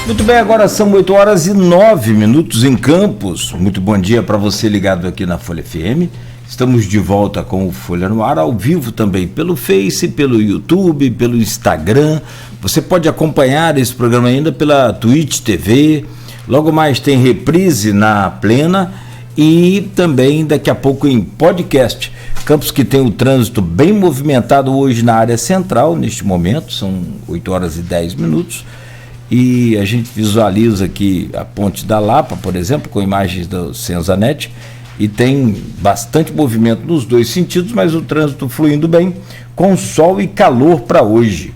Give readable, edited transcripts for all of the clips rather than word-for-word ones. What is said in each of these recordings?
Muito bem, agora são 8h09 em Campos. Muito bom dia para você ligado aqui na Folha FM. Estamos de volta com o Folha no Ar, ao vivo também pelo Face, pelo YouTube, pelo Instagram. Você pode acompanhar esse programa ainda pela Twitch TV. Logo mais tem reprise na Plena e também daqui a pouco em podcast. Campos que tem o trânsito bem movimentado hoje na área central, neste momento, são 8h10. E a gente visualiza aqui a Ponte da Lapa, por exemplo, com imagens do Senzanet, e tem bastante movimento nos dois sentidos, mas o trânsito fluindo bem, com sol e calor para hoje.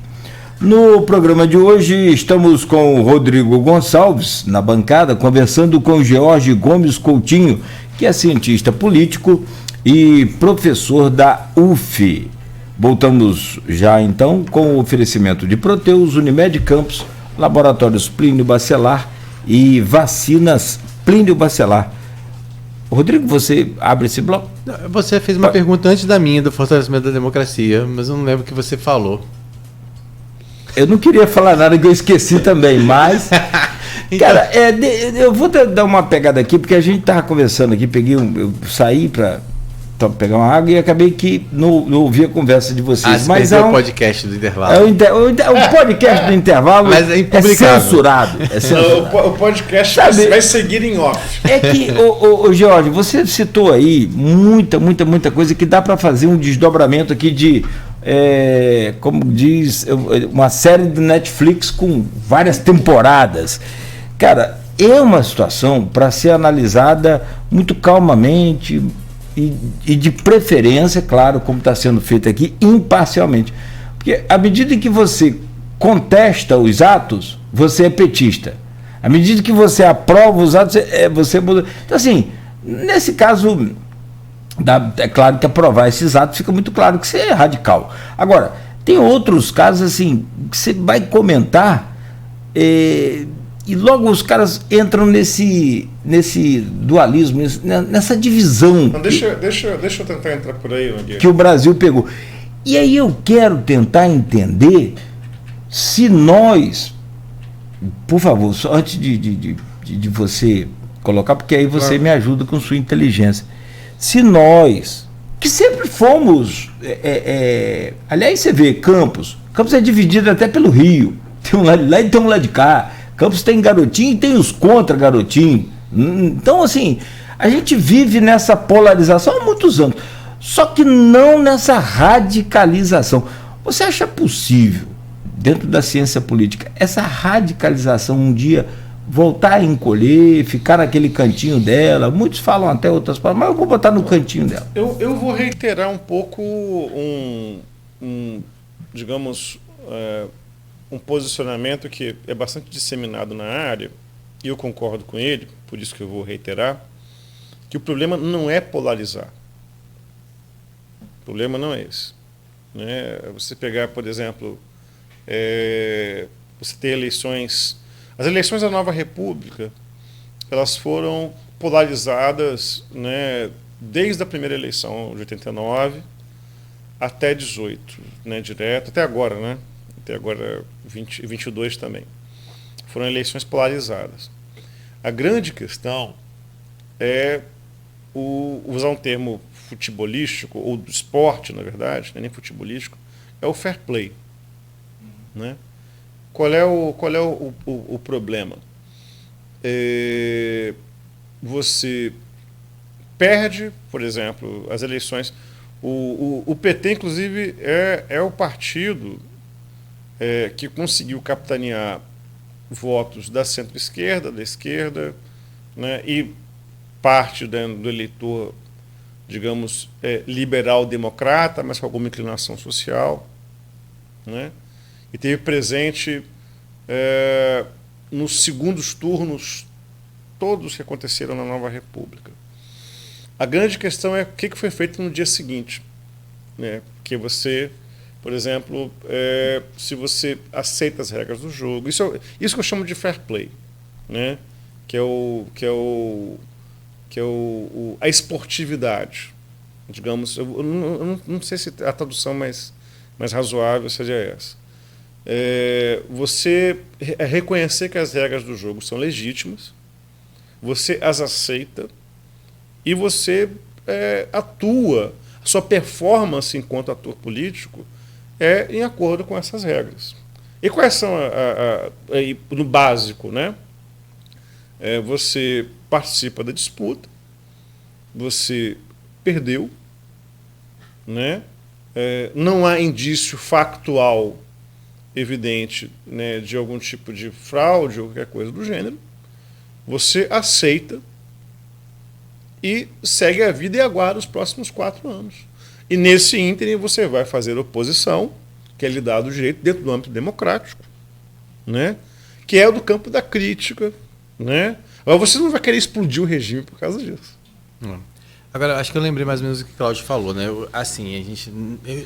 No programa de hoje estamos com o Rodrigo Gonçalves na bancada, conversando com o George Gomes Coutinho, que é cientista político e professor da UF. Voltamos já então com o oferecimento de Proteus, Unimed Campos, Laboratórios Plínio Bacelar e Vacinas Plínio Bacelar. Rodrigo, você abre esse bloco? Você fez uma pergunta antes da minha, do fortalecimento da democracia, mas eu não lembro o que você falou. Eu não queria falar nada que eu esqueci também, mas... Então... Cara, eu vou dar uma pegada aqui, porque a gente estava conversando aqui, eu saí para pegar uma água e acabei que não ouvi a conversa de vocês. Mas é o podcast do intervalo. O podcast do intervalo mas é censurado. O podcast vai seguir em off. É que, o George, você citou aí muita coisa que dá para fazer um desdobramento aqui de, como diz, uma série de Netflix com várias temporadas. Cara, é uma situação para ser analisada muito calmamente e de preferência, claro, como está sendo feito aqui, imparcialmente. Porque à medida que você contesta os atos, você é petista. À medida que você aprova os atos, você muda. Então, assim, nesse caso, é claro que aprovar esses atos fica muito claro que você é radical. Agora, tem outros casos, assim, que você vai comentar e logo os caras entram nesse dualismo, nessa divisão. Então, deixa eu tentar entrar por aí, Nogueira. Que o Brasil pegou. E aí eu quero tentar entender se nós, por favor, só antes de você colocar, porque aí você me ajuda com sua inteligência. Se nós, que sempre fomos, aliás, você vê Campos é dividido até pelo Rio, tem um lado de lá e tem um lado de cá. Campos tem garotinho e tem os contra garotinho. Então, assim, a gente vive nessa polarização há muitos anos, só que não nessa radicalização. Você acha possível, dentro da ciência política, essa radicalização um dia voltar a encolher, ficar naquele cantinho dela? Muitos falam até outras palavras, mas eu vou botar no cantinho dela. Eu vou reiterar um pouco digamos... um posicionamento que é bastante disseminado na área, e eu concordo com ele, por isso que eu vou reiterar, que o problema não é polarizar. O problema não é esse. Né? Você pegar, por exemplo, você ter eleições... As eleições da Nova República, elas foram polarizadas, né, desde a primeira eleição de 89 até 18, né, direto, até agora, né? Até agora 22 também. Foram eleições polarizadas. A grande questão é usar um termo futebolístico, ou do esporte, na verdade, não é nem futebolístico, é o fair play. Né? Qual é o problema? Você perde, por exemplo, as eleições. O PT, inclusive, é o partido que conseguiu capitanear votos da centro-esquerda, da esquerda, né, e parte do eleitor, digamos, liberal-democrata, mas com alguma inclinação social, né, e teve presente nos segundos turnos todos que aconteceram na Nova República. A grande questão é o que foi feito no dia seguinte, né, porque você... Por exemplo, se você aceita as regras do jogo, isso que eu chamo de fair play, né? que é a esportividade, digamos. Eu não sei se a tradução mais razoável seja essa. você reconhecer que as regras do jogo são legítimas, você as aceita e você atua, a sua performance enquanto ator político é em acordo com essas regras. E quais são, no básico, né? Você participa da disputa, você perdeu, né? Não há indício factual evidente, né, de algum tipo de fraude ou qualquer coisa do gênero, você aceita e segue a vida e aguarda os próximos 4 anos. E nesse ínterim você vai fazer oposição, que é lhe dado o direito dentro do âmbito democrático, né, que é o do campo da crítica, né. Agora você não vai querer explodir o regime por causa disso. Agora, acho que eu lembrei mais ou menos o que o Cláudio falou, né? Assim, a gente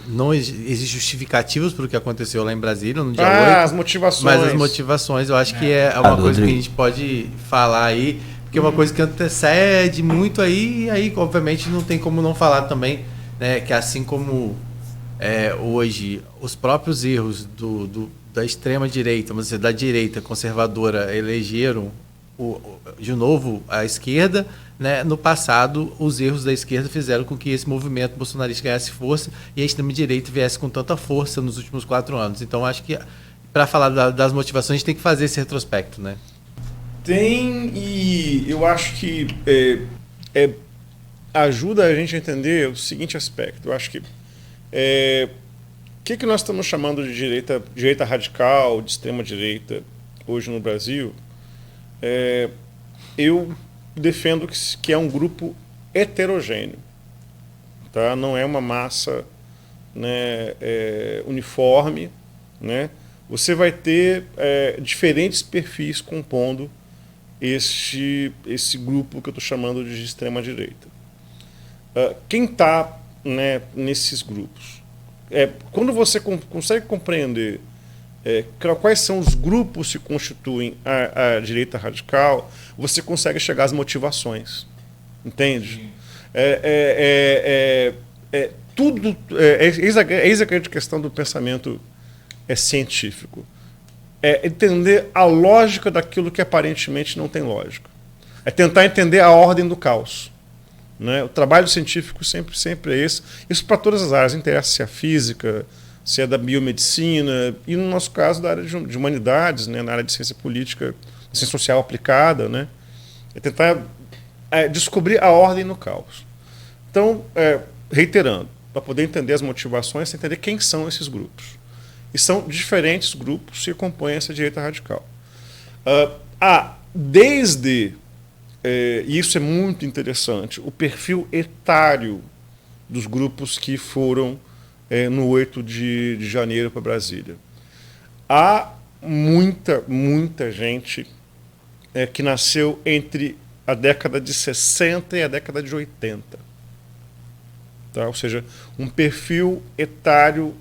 não existe justificativas para o que aconteceu lá em Brasília no dia 8. As motivações. Mas as motivações, eu acho que é uma coisa que a gente pode falar aí, porque é uma coisa que antecede muito aí, e aí, obviamente, não tem como não falar também, né? Que assim como hoje os próprios erros da extrema-direita, vamos dizer, da direita conservadora elegeram de novo a esquerda, né? No passado, os erros da esquerda fizeram com que esse movimento bolsonarista ganhasse força e a extrema-direita viesse com tanta força nos últimos 4 anos. Então, acho que para falar das motivações, a gente tem que fazer esse retrospecto, né? Tem, e eu acho que ajuda a gente a entender o seguinte aspecto. Eu acho que que nós estamos chamando de direita radical, de extrema-direita, hoje no Brasil, eu defendo que é um grupo heterogêneo, tá? Não é uma massa, né, uniforme, né? Você vai ter diferentes perfis compondo esse grupo que eu estou chamando de extrema-direita. Quem está, né, nesses grupos? Quando você consegue compreender quais são os grupos que constituem a direita radical, você consegue chegar às motivações. Entende? Tudo. Eis a grande questão do pensamento científico. Entender a lógica daquilo que aparentemente não tem lógica. É tentar entender a ordem do caos. Né? O trabalho científico sempre é esse. Isso para todas as áreas. Interessa se é a física, se é da biomedicina, e no nosso caso da área de humanidades, né? Na área de ciência política, ciência social aplicada, né? É tentar descobrir a ordem no caos. Então, reiterando, para poder entender as motivações, você entender quem são esses grupos. E são diferentes grupos que compõem essa direita radical. Desde, e isso é muito interessante, o perfil etário dos grupos que foram no 8 de janeiro para Brasília. Há muita gente que nasceu entre a década de 60 e a década de 80. Tá? Ou seja, um perfil etário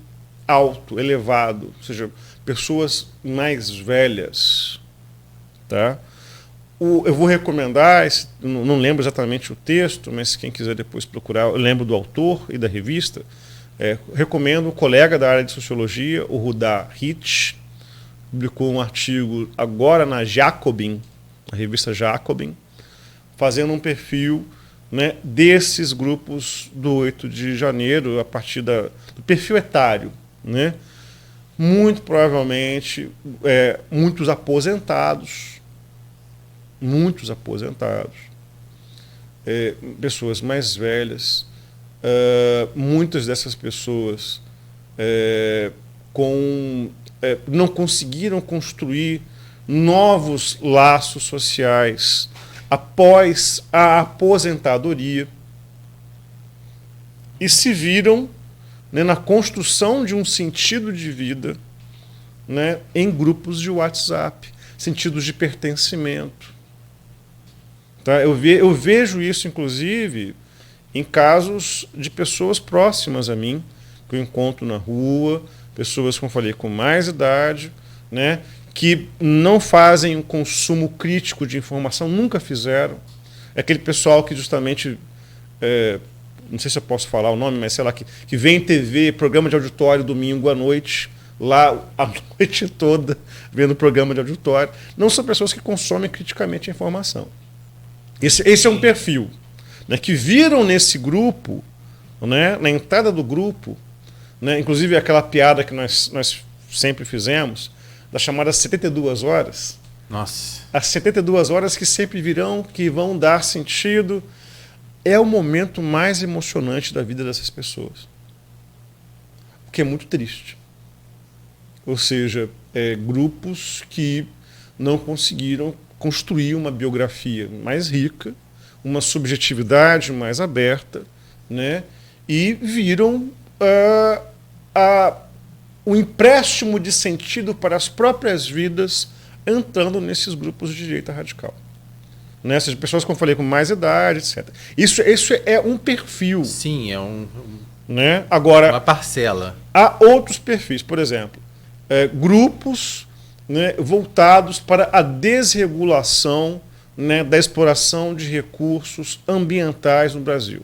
alto, elevado, ou seja, pessoas mais velhas. Tá? Eu vou recomendar, não lembro exatamente o texto, mas quem quiser depois procurar, eu lembro do autor e da revista. Recomendo um colega da área de sociologia, o Rudá Hitch, publicou um artigo agora na Jacobin, na revista Jacobin, fazendo um perfil, né, desses grupos do 8 de janeiro, a partir do perfil etário. Né? Muito provavelmente muitos aposentados, pessoas mais velhas. Muitas dessas pessoas não conseguiram construir novos laços sociais após a aposentadoria e se viram, né, na construção de um sentido de vida, né, em grupos de WhatsApp, sentidos de pertencimento. Tá? Eu vejo isso, inclusive, em casos de pessoas próximas a mim, que eu encontro na rua, pessoas, como eu falei, com mais idade, né, que não fazem um consumo crítico de informação, nunca fizeram. É aquele pessoal que justamente, não sei se eu posso falar o nome, mas sei lá, que vê em TV, programa de auditório domingo à noite, lá a noite toda vendo o programa de auditório, não são pessoas que consomem criticamente a informação. Esse é um perfil, né, que viram nesse grupo, né, na entrada do grupo, né, inclusive aquela piada que nós sempre fizemos, das chamadas 72 horas. Nossa. As 72 horas que sempre virão, que vão dar sentido. É o momento mais emocionante da vida dessas pessoas. O que é muito triste. Ou seja, grupos que não conseguiram construir uma biografia mais rica, uma subjetividade mais aberta, né? E viram o empréstimo de sentido para as próprias vidas entrando nesses grupos de direita radical. Nessas pessoas, como eu falei, com mais idade, etc. Isso é um perfil. Sim, é né? Agora, uma parcela. Há outros perfis, por exemplo, grupos, né, voltados para a desregulação, né, da exploração de recursos ambientais no Brasil.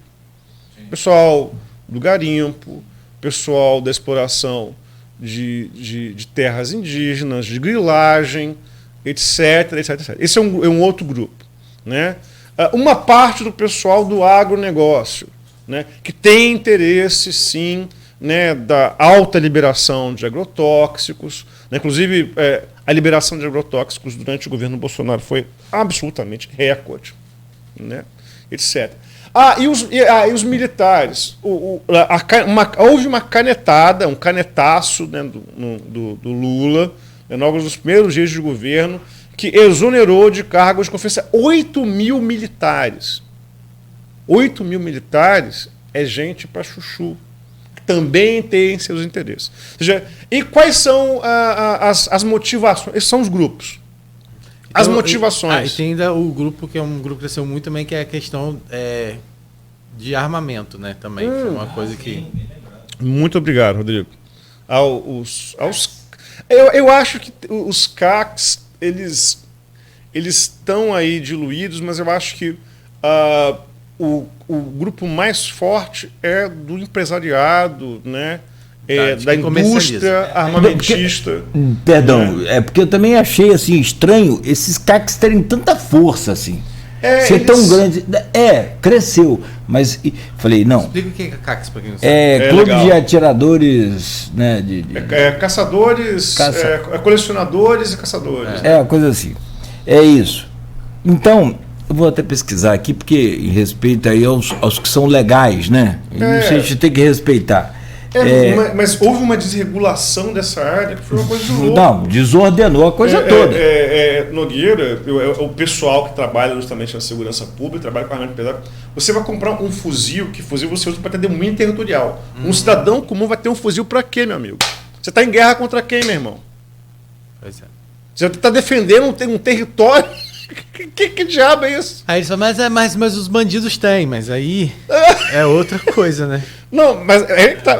Sim. Pessoal do garimpo, pessoal da exploração de terras indígenas, de grilagem, etc, etc, etc. Esse é um outro grupo. Né? Uma parte do pessoal do agronegócio, né, que tem interesse, sim, né, da alta liberação de agrotóxicos. Né? Inclusive, a liberação de agrotóxicos durante o governo Bolsonaro foi absolutamente recorde, né, etc. E os militares. Houve uma canetada, um canetaço, né, do Lula, né, logo nos primeiros dias de governo, que exonerou de cargos de confiança 8 mil militares. 8 mil militares é gente para chuchu, que também tem seus interesses. Ou seja, e quais são as motivações? Esses são os grupos. As motivações. E tem ainda o grupo, que é um grupo que cresceu muito também, que é a questão de armamento, né? Também foi uma coisa que... Muito obrigado, Rodrigo. Eu acho que os CACs, eles estão aí diluídos, mas eu acho que o grupo mais forte é do empresariado, né? Da indústria armamentista. Perdão, porque eu também achei assim estranho esses CACs terem tanta força assim. Ser tão grande. Cresceu. Mas falei, não. Explica o que é CACs para quem não sabe. Clube legal. de atiradores, né? Caçadores, colecionadores e caçadores. Uma coisa assim. É isso. Então, eu vou até pesquisar aqui, porque em respeito aí aos que são legais, né? Isso a gente tem que respeitar. Mas houve uma desregulação dessa área que foi uma coisa de louco. Não, desordenou a coisa toda. Nogueira, o pessoal que trabalha justamente na segurança pública, trabalha com armamento pesado, você vai comprar um fuzil, que fuzil você usa para ter domínio territorial. Um cidadão comum vai ter um fuzil para quê, meu amigo? Você está em guerra contra quem, meu irmão? Pois é. Você está defendendo um território? Que diabo é isso? Aí eles falam, mas os bandidos têm, mas aí é outra coisa, né? Não, mas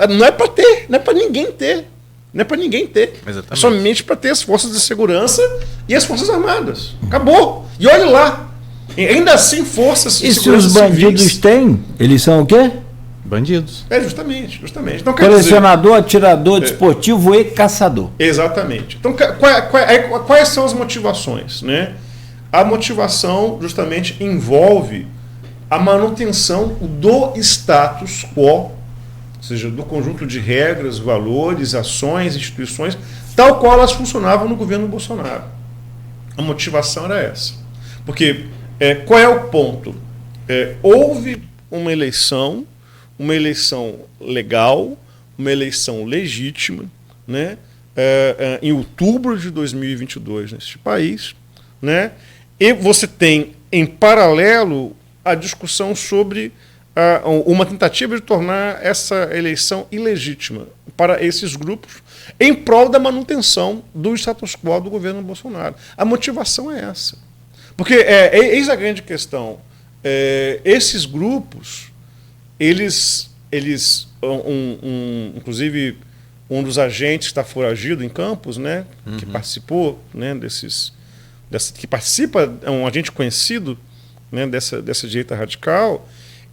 não é para ter, não é para ninguém ter. Não é para ninguém ter. Exatamente. É somente para ter as forças de segurança e as forças armadas. Acabou. E olha lá. E ainda assim, forças de segurança. E se os bandidos têm, eles são o quê? Bandidos. Justamente. Então, colecionador, atirador, desportivo e caçador. Exatamente. Então, quais são as motivações, né? A motivação justamente envolve a manutenção do status quo, ou seja, do conjunto de regras, valores, ações, instituições, tal qual elas funcionavam no governo Bolsonaro. A motivação era essa. Porque qual é o ponto? Houve uma eleição legal, uma eleição legítima, né, em outubro de 2022 neste país, né? E você tem, em paralelo, a discussão sobre uma tentativa de tornar essa eleição ilegítima para esses grupos em prol da manutenção do status quo do governo Bolsonaro. A motivação é essa. Porque, eis a grande questão, esses grupos, inclusive, um dos agentes que está foragido em Campos, né, que participou, né, que participa, é um agente conhecido, né, dessa direita radical,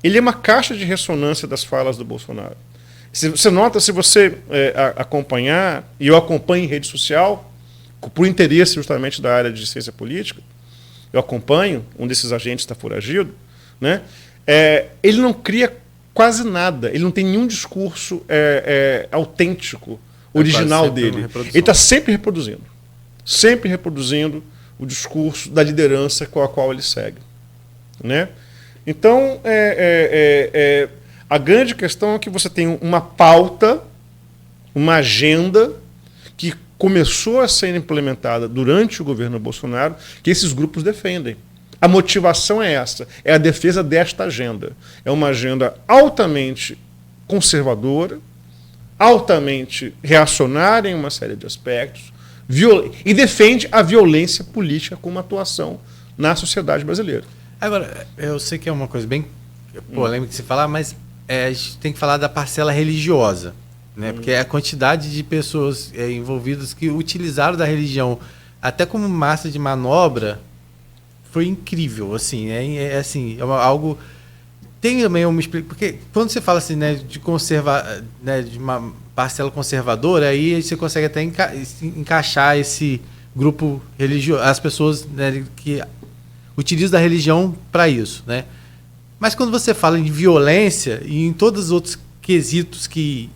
ele é uma caixa de ressonância das falas do Bolsonaro. Você nota, se você acompanhar, e eu acompanho em rede social, por interesse justamente da área de ciência política, eu acompanho, um desses agentes está foragido, né? Ele não cria quase nada, ele não tem nenhum discurso autêntico, original dele. Ele está sempre reproduzindo o discurso da liderança com a qual ele segue, né? Então, a grande questão é que você tem uma pauta, uma agenda que começou a ser implementada durante o governo Bolsonaro, que esses grupos defendem. A motivação é essa, é a defesa desta agenda. É uma agenda altamente conservadora, altamente reacionária em uma série de aspectos, e defende a violência política como atuação na sociedade brasileira. Agora, eu sei que é uma coisa bem polêmica de se falar, mas a gente tem que falar da parcela religiosa, né? Porque a quantidade de pessoas envolvidas que utilizaram da religião até como massa de manobra foi incrível, assim, algo. Tem também uma explicação, porque quando você fala assim, né, de uma parcela conservadora, aí você consegue até encaixar esse grupo religioso, as pessoas, né, que utilizam da religião para isso, né? Mas quando você fala em violência e em todos os outros quesitos que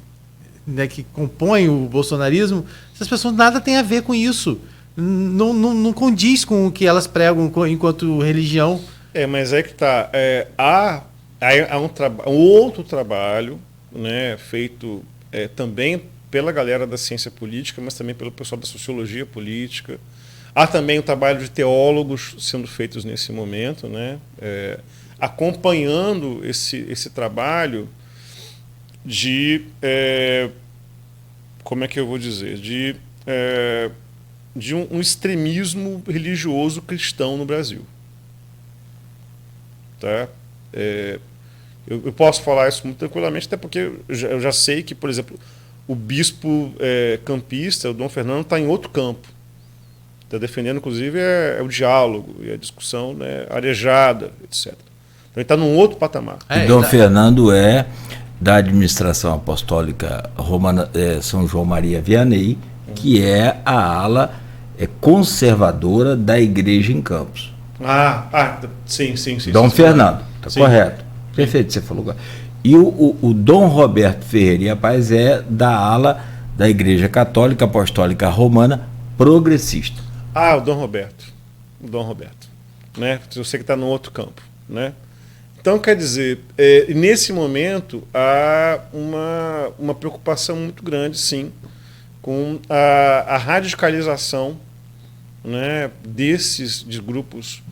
compõem o bolsonarismo, essas pessoas nada têm a ver com isso. Não condiz com o que elas pregam enquanto religião. Mas que está. Há um outro trabalho, né, feito também pela galera da ciência política, mas também pelo pessoal da sociologia política. Há também um trabalho de teólogos sendo feitos nesse momento, né, acompanhando esse trabalho de, como é que eu vou dizer, de um extremismo religioso cristão no Brasil. Tá? Eu posso falar isso muito tranquilamente, até porque eu já sei que, por exemplo, o bispo campista, o Dom Fernando, está em outro campo. Está defendendo, inclusive, o diálogo e a discussão, né, arejada, etc. Então ele está num outro patamar. O Dom Fernando é da administração apostólica romana, São João Maria Vianney, que é a ala conservadora da igreja em Campos. Sim. Dom Fernando, está correto. Perfeito, você falou agora. E o Dom Roberto Ferreira e Paz é da ala da Igreja Católica Apostólica Romana Progressista. O Dom Roberto. Né? Eu sei que está no outro campo. Né? Então, quer dizer, nesse momento há uma preocupação muito grande, sim, com a radicalização, né, de grupos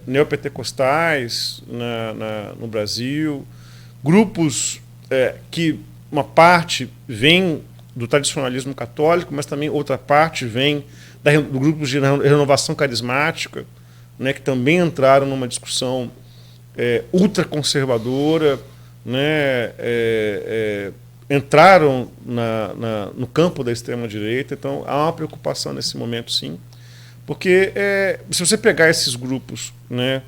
neopentecostais no Brasil, grupos que uma parte vem do tradicionalismo católico, mas também outra parte vem do grupo de renovação carismática, né, que também entraram numa discussão ultraconservadora, né, entraram no campo da extrema-direita. Então há uma preocupação nesse momento, sim, porque se você pegar esses grupos, né,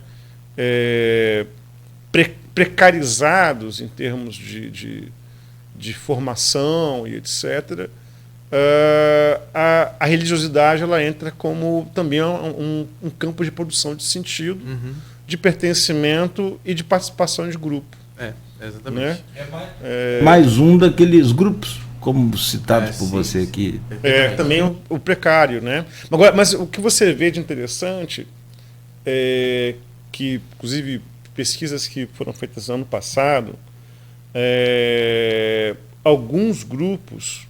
precarizados em termos de formação e etc., a religiosidade ela entra como também um campo de produção de sentido, de pertencimento e de participação de grupo. Exatamente. Né? Mais um daqueles grupos, como citado por você aqui. Também o precário, né? Agora, mas o que você vê de interessante é que, inclusive, pesquisas que foram feitas no ano passado, alguns grupos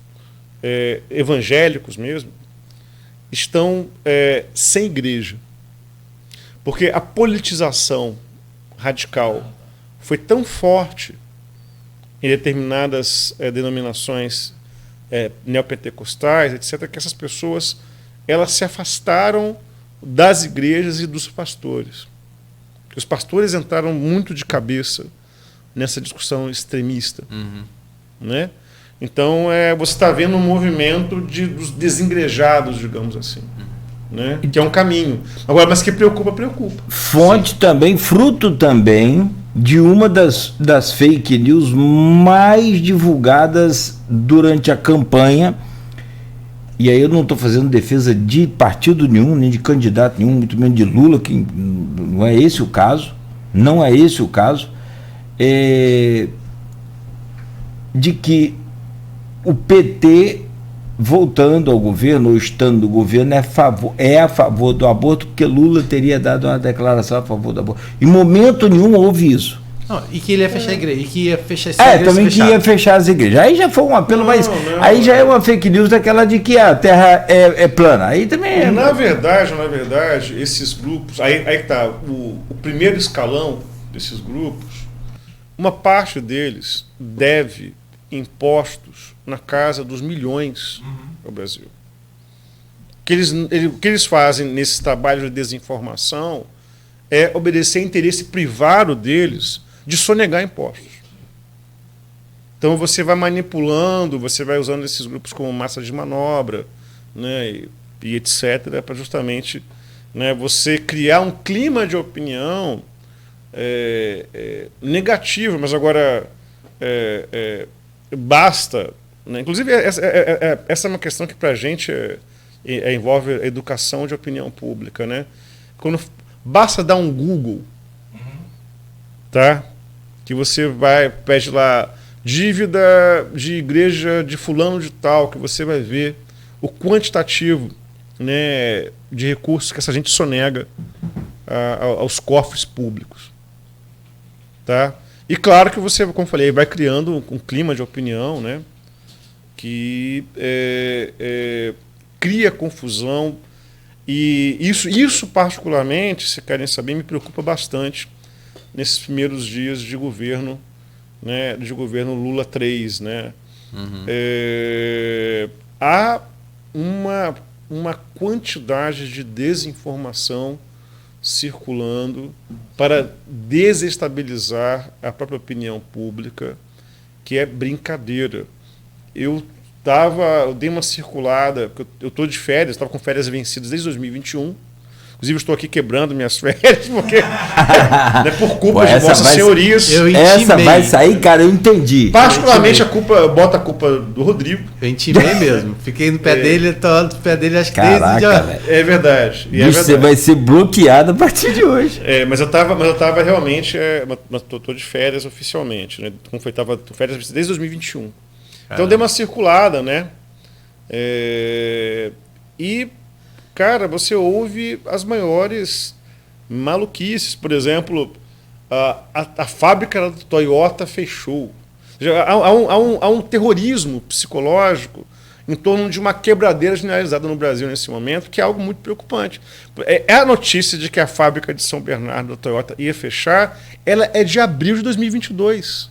evangélicos mesmo estão sem igreja, porque a politização radical foi tão forte em determinadas denominações neopentecostais, etc., que essas pessoas elas se afastaram das igrejas e dos pastores. Os pastores entraram muito de cabeça nessa discussão extremista. Né? Então, você está vendo um movimento dos desengrejados, digamos assim. Que é um caminho. Agora, mas que preocupa. Fonte também, fruto também de uma das fake news mais divulgadas durante a campanha. E aí eu não estou fazendo defesa de partido nenhum, nem de candidato nenhum, muito menos de Lula, que não é esse o caso. Não é esse o caso. De que o PT, voltando ao governo, ou estando no governo, é a favor do aborto, porque Lula teria dado uma declaração a favor do aborto. Em momento nenhum houve isso. Não, e que ele ia fechar a igreja. E que ia fechar também que ia fechar as igrejas. Aí já foi um apelo, aí já é uma fake news daquela de que a Terra é plana. Aí também Na verdade, esses grupos, aí que tá, o primeiro escalão desses grupos, uma parte deles deve impostos na casa dos milhões ao Brasil. O que eles fazem nesse trabalho de desinformação é obedecer interesse privado deles de sonegar impostos. Então você vai manipulando, você vai usando esses grupos como massa de manobra, né, e etc., para justamente, né, você criar um clima de opinião negativo, mas agora basta. Né? Inclusive, essa é uma questão que para a gente envolve a educação de opinião pública. Né? Quando basta dar um Google, tá? Que você pede lá dívida de igreja de fulano de tal, que você vai ver o quantitativo, né, de recursos que essa gente sonega aos cofres públicos. Tá? E claro que você, como falei, vai criando um clima de opinião, né, que cria confusão. E isso particularmente, se querem saber, me preocupa bastante nesses primeiros dias de governo, né, de governo Lula 3. Né? Há uma quantidade de desinformação circulando para desestabilizar a própria opinião pública, que é brincadeira. Eu dei uma circulada, eu estou de férias, estava com férias vencidas desde 2021. Inclusive, estou aqui quebrando minhas férias, porque não é por culpa de vossas senhorias. Essa vai sair, cara, eu entendi. Particularmente, bota a culpa do Rodrigo. Eu intimei mesmo. Fiquei no pé dele, tô no pé dele acho que desde... É verdade. Você vai ser bloqueado a partir de hoje. Mas eu estava realmente... Estou de férias oficialmente. Né? Como foi, estava de férias desde 2021. Então, dei uma circulada, né? E... Cara, você ouve as maiores maluquices. Por exemplo, a fábrica da Toyota fechou. Há um terrorismo psicológico em torno de uma quebradeira generalizada no Brasil nesse momento, que é algo muito preocupante. É a notícia de que a fábrica de São Bernardo da Toyota ia fechar, ela é de abril de 2022.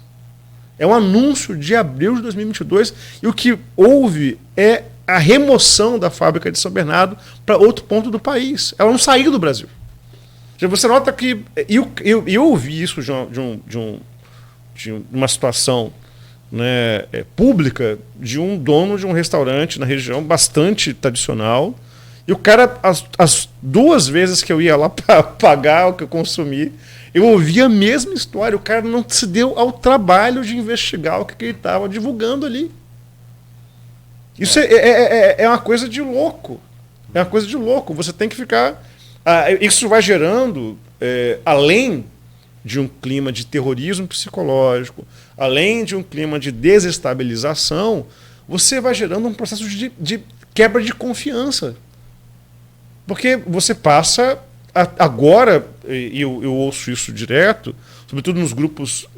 É um anúncio de abril de 2022, e o que houve é a remoção da fábrica de São Bernardo para outro ponto do país. Ela não saiu do Brasil. Você nota que... Eu ouvi isso de uma situação, né, pública, de um dono de um restaurante na região bastante tradicional, e o cara, as 2 vezes que eu ia lá para pagar o que eu consumi, eu ouvi a mesma história. O cara não se deu ao trabalho de investigar o que ele estava divulgando ali. Isso é uma coisa de louco. É uma coisa de louco. Você tem que ficar... isso vai gerando, além de um clima de terrorismo psicológico, além de um clima de desestabilização, você vai gerando um processo de quebra de confiança. Porque você passa... Agora, e eu ouço isso direto, sobretudo nos grupos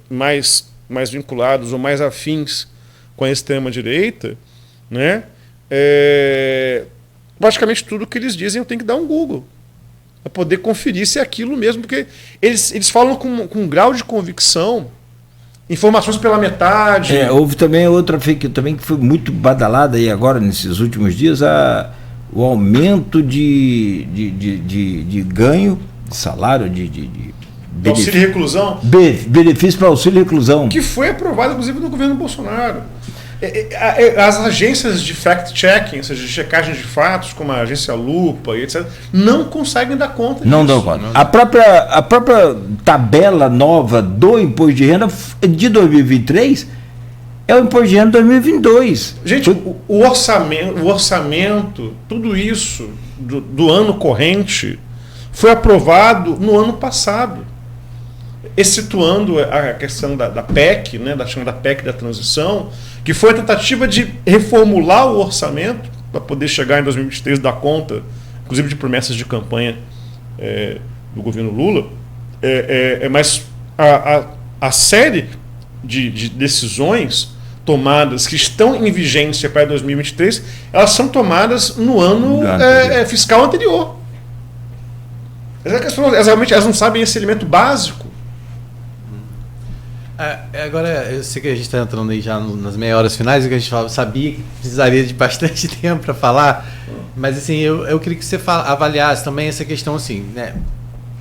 mais vinculados ou mais afins com a extrema-direita, né? Praticamente tudo que eles dizem eu tenho que dar um Google para poder conferir se é aquilo mesmo, porque eles falam com um grau de convicção, informações pela metade. Houve também outra fake também que foi muito badalada aí agora nesses últimos dias, o aumento de ganho, de salário, de auxílio reclusão, benefício para auxílio reclusão, que foi aprovado inclusive no governo Bolsonaro. As agências de fact-checking, ou seja, de checagem de fatos, como a agência Lupa e etc., não conseguem dar conta disso. Não dão conta. A própria tabela nova do imposto de renda de 2023 é o imposto de renda de 2022. Gente, o orçamento, tudo isso do ano corrente foi aprovado no ano passado, excetuando a questão da PEC, né, da PEC da transição, que foi a tentativa de reformular o orçamento para poder chegar em 2023 e dar conta, inclusive de promessas de campanha do governo Lula. Mas a série de decisões tomadas que estão em vigência para 2023, elas são tomadas no ano fiscal anterior. Elas não sabem esse elemento básico. Agora, eu sei que a gente está entrando aí já nas meias horas finais, que a gente sabia que precisaria de bastante tempo para falar, mas assim, eu queria que você avaliasse também essa questão assim, né?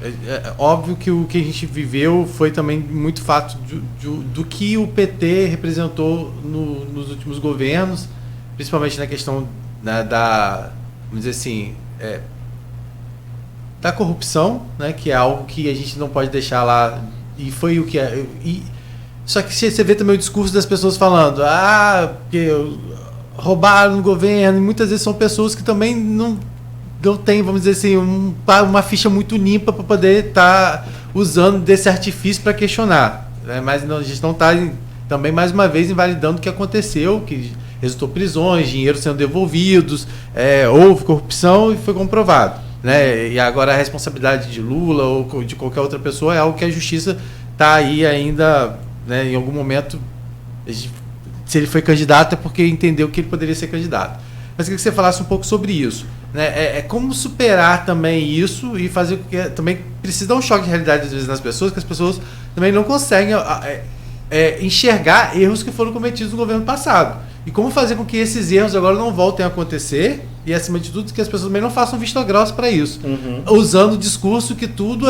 É óbvio que o que a gente viveu foi também muito fato do que o PT representou nos últimos governos, principalmente na questão vamos dizer assim, da corrupção, né, que é algo que a gente não pode deixar lá, e foi o que é. Só que você vê também o discurso das pessoas falando, porque roubaram no governo, e muitas vezes são pessoas que também não tem, vamos dizer assim, uma ficha muito limpa para poder estar usando desse artifício para questionar. Né? Mas a gente não está também, mais uma vez, invalidando o que aconteceu, que resultou prisões, dinheiro sendo devolvidos, houve corrupção e foi comprovado. Né? E agora a responsabilidade de Lula ou de qualquer outra pessoa é algo que a justiça está aí ainda, né, em algum momento, se ele foi candidato é porque entendeu que ele poderia ser candidato. Mas eu queria que você falasse um pouco sobre isso. Né? Como superar também isso e fazer com que também precisa dar um choque de realidade às vezes nas pessoas, que as pessoas também não conseguem enxergar erros que foram cometidos no governo passado. E como fazer com que esses erros agora não voltem a acontecer e, acima de tudo, que as pessoas também não façam vista grossa para isso. Usando o discurso que tudo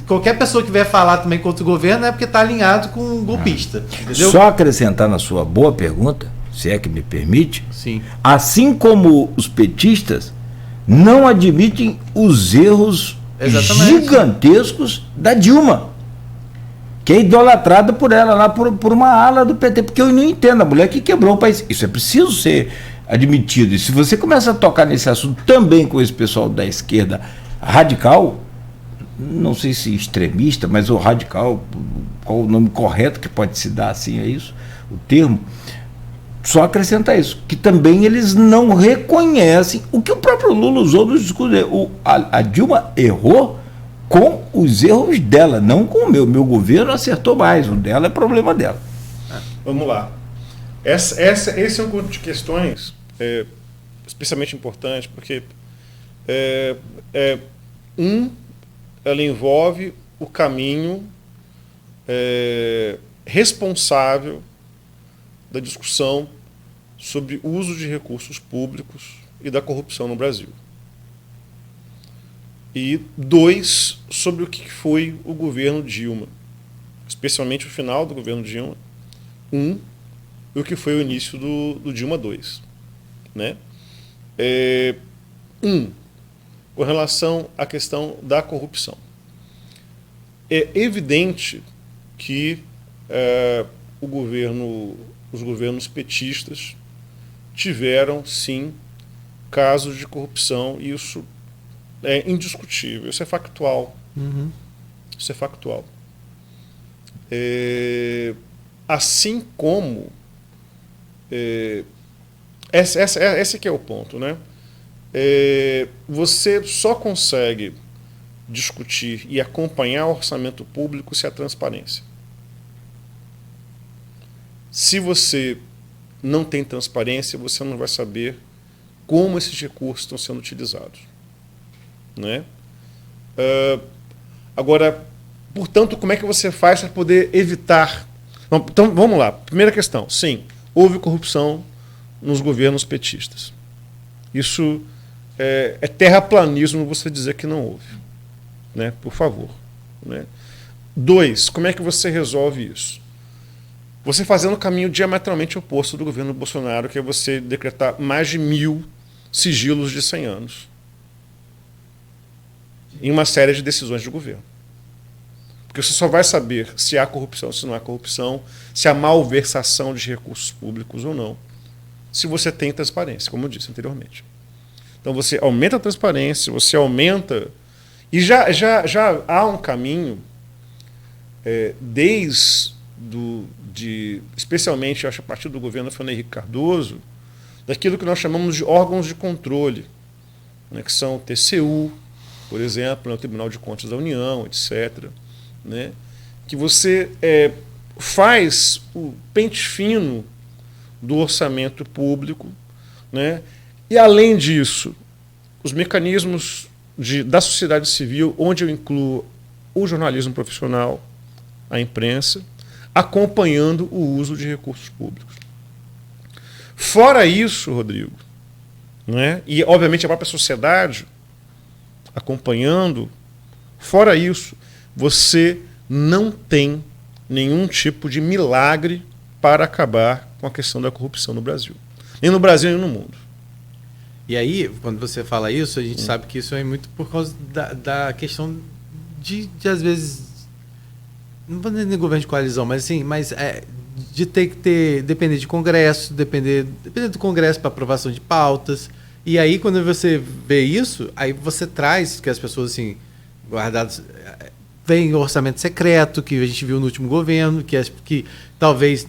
qualquer pessoa que vier falar também contra o governo é porque está alinhado com um golpista. Entendeu? Só acrescentar na sua boa pergunta, se é que me permite, sim, assim como os petistas não admitem os erros gigantescos da Dilma, que é idolatrada por ela lá, por uma ala do PT, porque eu não entendo, a mulher que quebrou o país. Isso é preciso ser admitido. E se você começa a tocar nesse assunto também com esse pessoal da esquerda radical, não sei se extremista, mas o radical, qual o nome correto que pode se dar assim a isso, o termo, só acrescentar isso, que também eles não reconhecem o que o próprio Lula usou no discurso dele. A Dilma errou com os erros dela, não com o meu. Meu governo acertou mais, o dela é problema dela. Vamos lá. Esse é um conjunto de questões especialmente importante, porque ela envolve o caminho responsável da discussão sobre o uso de recursos públicos e da corrupção no Brasil. E 2, sobre o que foi o governo Dilma, especialmente o final do governo Dilma, e o que foi o início do Dilma 2. Né? Com relação à questão da corrupção. É evidente que os governos petistas tiveram, sim, casos de corrupção, e isso é indiscutível, isso é factual. Isso é factual. Assim como esse que é o ponto, né? Você só consegue discutir e acompanhar o orçamento público se há transparência. Se você não tem transparência, você não vai saber como esses recursos estão sendo utilizados. Né? Agora, portanto, como é que você faz para poder evitar? Então, vamos lá. Primeira questão. Sim, houve corrupção nos governos petistas. Isso é terraplanismo você dizer que não houve. Né? Por favor. Né? 2, como é que você resolve isso? você fazendo o caminho diametralmente oposto do governo Bolsonaro, que é você decretar mais de 1.000 sigilos de 100 anos em uma série de decisões do governo. Porque você só vai saber se há corrupção, se não há corrupção, se há malversação de recursos públicos ou não, se você tem transparência, como eu disse anteriormente. Então você aumenta a transparência, você aumenta... E já há um caminho, especialmente, acho, a partir do governo Fernando Henrique Cardoso, daquilo que nós chamamos de órgãos de controle, né, que são o TCU, por exemplo, o Tribunal de Contas da União, etc., né, que você faz o pente fino do orçamento público, né, e, além disso, os mecanismos da sociedade civil, onde eu incluo o jornalismo profissional, a imprensa, acompanhando o uso de recursos públicos. Fora isso, Rodrigo, né, e, obviamente, a própria sociedade acompanhando, fora isso, você não tem nenhum tipo de milagre para acabar com a questão da corrupção no Brasil. Nem no Brasil, nem no mundo. E aí, quando você fala isso, a gente sabe que isso é muito por causa da questão de às vezes, não vou dizer de governo de coalizão, mas assim, de ter que depender de Congresso, depender do Congresso para aprovação de pautas. E aí, quando você vê isso, aí você traz que as pessoas, assim, guardadas, vem o orçamento secreto, que a gente viu no último governo, que talvez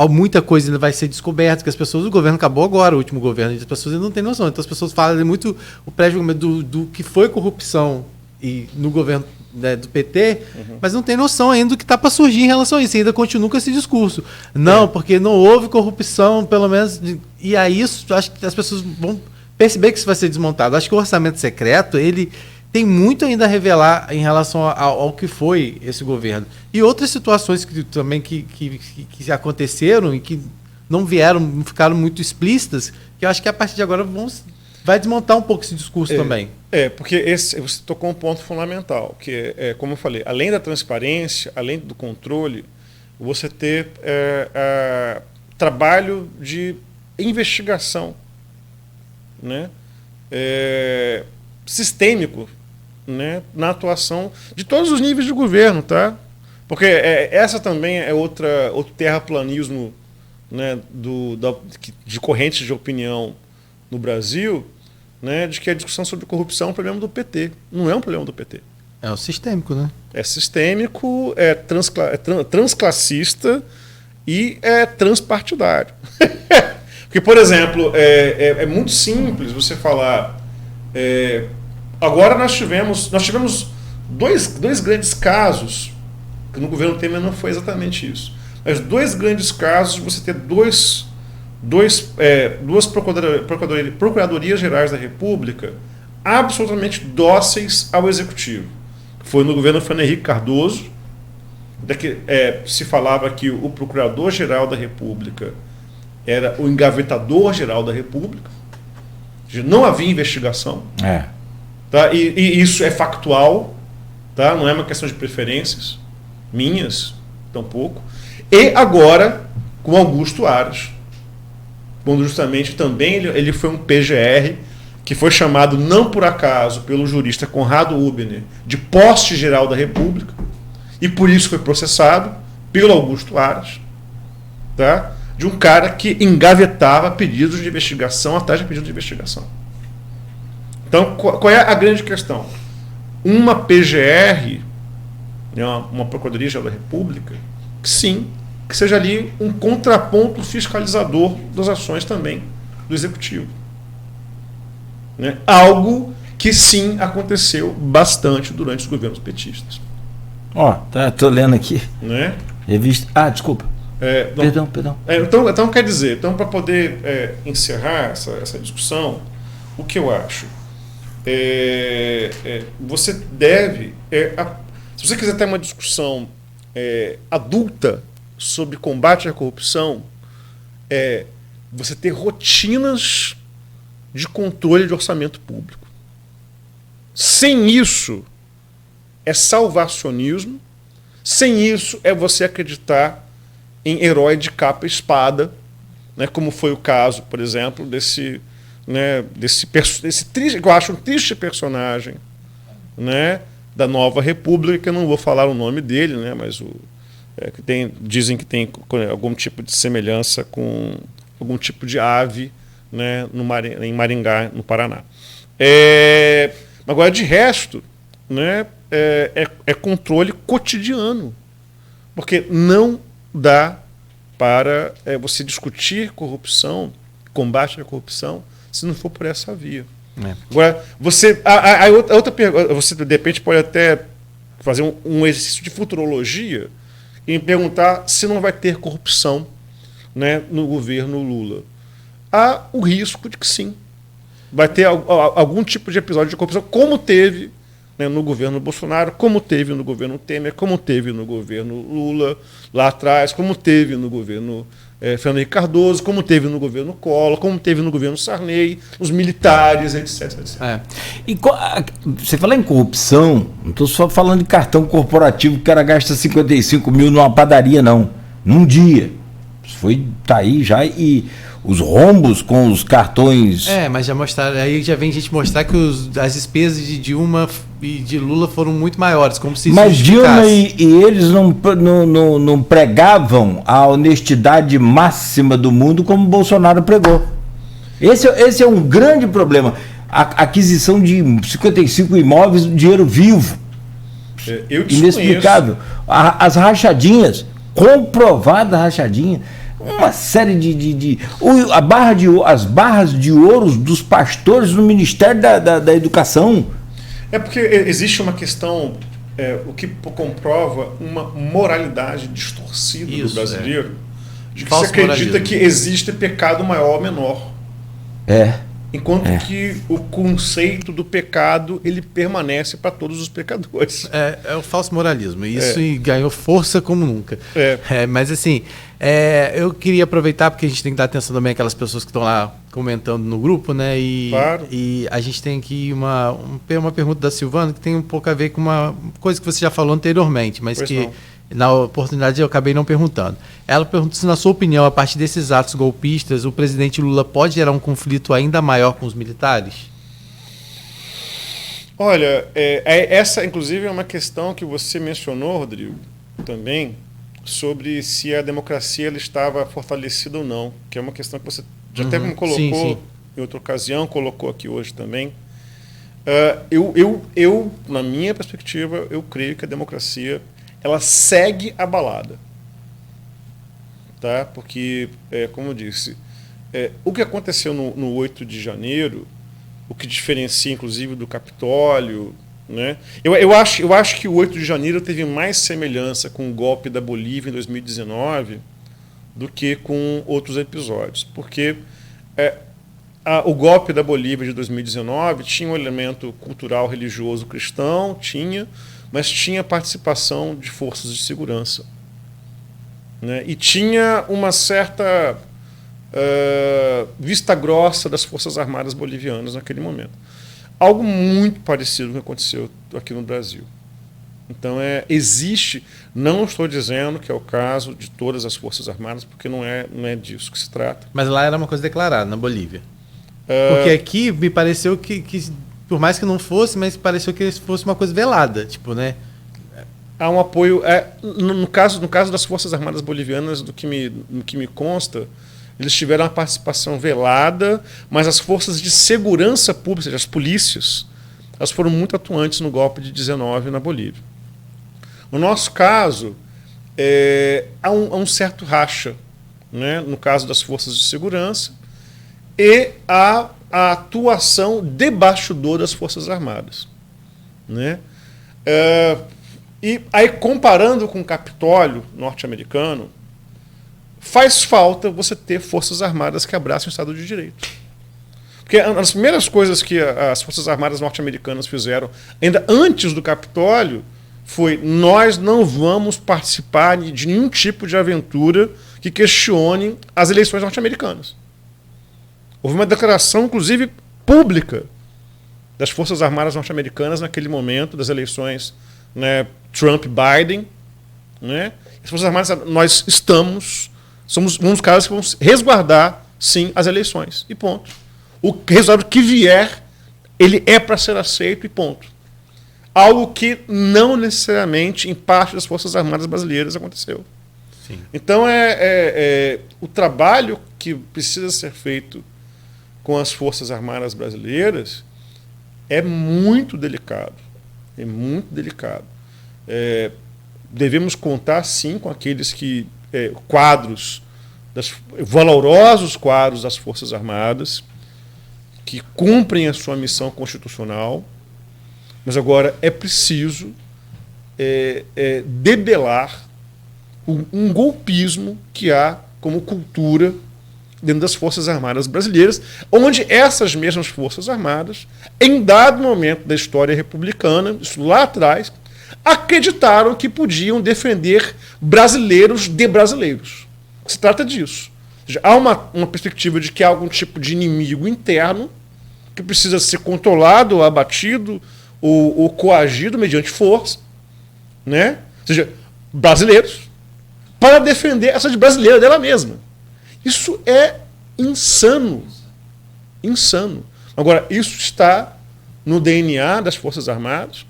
muita coisa ainda vai ser descoberta, que as pessoas, o governo acabou agora, o último governo, e as pessoas ainda não têm noção. Então as pessoas falam muito o pré-julgamento do que foi corrupção e no governo, né, do PT, mas não tem noção ainda do que está para surgir em relação a isso. E ainda continua com esse discurso. Não, porque não houve corrupção, pelo menos. E aí isso, acho que as pessoas vão perceber que isso vai ser desmontado. Acho que o orçamento secreto, ele tem muito ainda a revelar em relação ao que foi esse governo. E outras situações também que aconteceram e que não ficaram muito explícitas, que eu acho que a partir de agora vai desmontar um pouco esse discurso também. Porque você tocou um ponto fundamental, que como eu falei, além da transparência, além do controle, você ter trabalho de investigação, né, sistêmico, né, na atuação de todos os níveis de governo, tá? Porque essa também é outro terraplanismo, né, de correntes de opinião no Brasil, né, de que a discussão sobre corrupção é um problema do PT. Não é um problema do PT. É o sistêmico, né? É sistêmico, é transclassista e é transpartidário. Porque, por exemplo, é muito simples você falar... agora nós tivemos dois grandes casos, que no governo Temer não foi exatamente isso, mas dois grandes casos de você ter duas procuradorias gerais da República absolutamente dóceis ao Executivo. Foi no governo Fernando Henrique Cardoso, se falava que o Procurador-Geral da República era o engavetador-geral da República, não havia investigação. Tá? E isso é factual, tá? Não é uma questão de preferências minhas, tampouco. E agora, com Augusto Aras, quando justamente também ele foi um PGR que foi chamado, não por acaso, pelo jurista Conrado Ubner, de poste geral da República, e por isso foi processado pelo Augusto Aras, tá? De um cara que engavetava pedidos de investigação atrás de pedidos de investigação. Então, qual é a grande questão? Uma PGR, uma Procuradoria-Geral da República, que sim, que seja ali um contraponto fiscalizador das ações também do Executivo. Né? Algo que sim aconteceu bastante durante os governos petistas. Tô lendo aqui. Né? Revista. Desculpa. Perdão. Então, quer dizer, para poder encerrar essa discussão, o que eu acho? Você deve... se você quiser ter uma discussão adulta sobre combate à corrupção, você ter rotinas de controle de orçamento público. Sem isso, é salvacionismo. Sem isso, é você acreditar em herói de capa e espada, né, como foi o caso, por exemplo, desse triste, que eu acho um triste personagem, né, da Nova República, que eu não vou falar o nome dele, né, mas dizem que tem algum tipo de semelhança com algum tipo de ave, né, em Maringá, no Paraná. Agora, de resto, né, é controle cotidiano, porque não dá para você discutir corrupção, combate à corrupção, se não for por essa via. Agora, outra pergunta, você de repente pode até fazer um exercício de futurologia e perguntar se não vai ter corrupção, né, no governo Lula. Há o risco de que sim. Vai ter algum tipo de episódio de corrupção, como teve, né, no governo Bolsonaro, como teve no governo Temer, como teve no governo Lula lá atrás, como teve no governo Fernando Henrique Cardoso, como teve no governo Collor, como teve no governo Sarney, os militares, etc. E você fala em corrupção, não estou só falando de cartão corporativo que o cara gasta 55 mil numa padaria, não. Num dia. Tá aí já, e os rombos com os cartões... mas já mostraram, aí já vem gente mostrar que as despesas de Dilma e de Lula foram muito maiores, como se isso Mas Dilma e eles não pregavam a honestidade máxima do mundo como Bolsonaro pregou. Esse é um grande problema. A aquisição de 55 imóveis, dinheiro vivo. Inexplicável. As rachadinhas, comprovada rachadinha. Uma série as barras de ouro dos pastores no Ministério da Educação. É porque existe uma questão, o que comprova uma moralidade distorcida do brasileiro, de que se acredita que existe pecado maior ou menor. Enquanto que o conceito do pecado, ele permanece para todos os pecadores. É o falso moralismo. Isso ganhou força como nunca. Mas assim, eu queria aproveitar, porque a gente tem que dar atenção também àquelas pessoas que estão lá comentando no grupo, né? Claro. E a gente tem aqui uma pergunta da Silvana que tem um pouco a ver com uma coisa que você já falou anteriormente, mas que na oportunidade eu acabei não perguntando. Ela pergunta se, na sua opinião, a partir desses atos golpistas, o presidente Lula pode gerar um conflito ainda maior com os militares? Olha, essa inclusive é uma questão que você mencionou, Rodrigo, também, sobre se a democracia ela estava fortalecida ou não, que é uma questão que você já até me colocou em outra ocasião, colocou aqui hoje também. Eu, na minha perspectiva, eu creio que a democracia ela segue abalada, tá? Porque, como eu disse, o que aconteceu no 8 de janeiro, o que diferencia, inclusive, do Capitólio, né? Eu acho que o 8 de janeiro teve mais semelhança com o golpe da Bolívia em 2019 do que com outros episódios, porque o golpe da Bolívia de 2019 tinha um elemento cultural religioso cristão, mas tinha participação de forças de segurança, né? E tinha uma certa vista grossa das Forças Armadas bolivianas naquele momento. Algo muito parecido com o que aconteceu aqui no Brasil. Então, existe, não estou dizendo que é o caso de todas as Forças Armadas, porque não é disso que se trata. Mas lá era uma coisa declarada, na Bolívia. Porque aqui me pareceu que por mais que não fosse, mas pareceu que fosse uma coisa velada, tipo, né? Há um apoio. No caso das Forças Armadas bolivianas, do que me consta, eles tiveram uma participação velada, mas as forças de segurança pública, ou seja, as polícias, elas foram muito atuantes no golpe de 19 na Bolívia. No nosso caso, há um certo racha, né, no caso das forças de segurança, e a atuação de bastidor das Forças Armadas, né? E aí, comparando com o Capitólio norte-americano, faz falta você ter Forças Armadas que abracem o Estado de Direito. Porque uma das primeiras coisas que as Forças Armadas norte-americanas fizeram, ainda antes do Capitólio, foi: nós não vamos participar de nenhum tipo de aventura que questione as eleições norte-americanas. Houve uma declaração, inclusive, pública das Forças Armadas norte-americanas naquele momento das eleições, né, Trump-Biden, né, As Forças Armadas, nós somos um dos caras que vamos resguardar, sim, as eleições. E ponto. O resultado que vier, ele é para ser aceito e ponto. Algo que não necessariamente em parte das Forças Armadas brasileiras aconteceu. Sim. Então, o trabalho que precisa ser feito com as Forças Armadas brasileiras é muito delicado. É muito delicado. Devemos contar, sim, com aqueles que valorosos quadros das Forças Armadas, que cumprem a sua missão constitucional, mas agora é preciso debelar um golpismo que há como cultura dentro das Forças Armadas brasileiras, onde essas mesmas Forças Armadas, em dado momento da história republicana, isso lá atrás, acreditaram que podiam defender brasileiros de brasileiros. Se trata disso. Ou seja, há uma perspectiva de que há algum tipo de inimigo interno que precisa ser controlado, abatido ou coagido mediante força, né? Ou seja, brasileiros, para defender essa de brasileira dela mesma. Isso é insano. Insano. Agora, isso está no DNA das Forças Armadas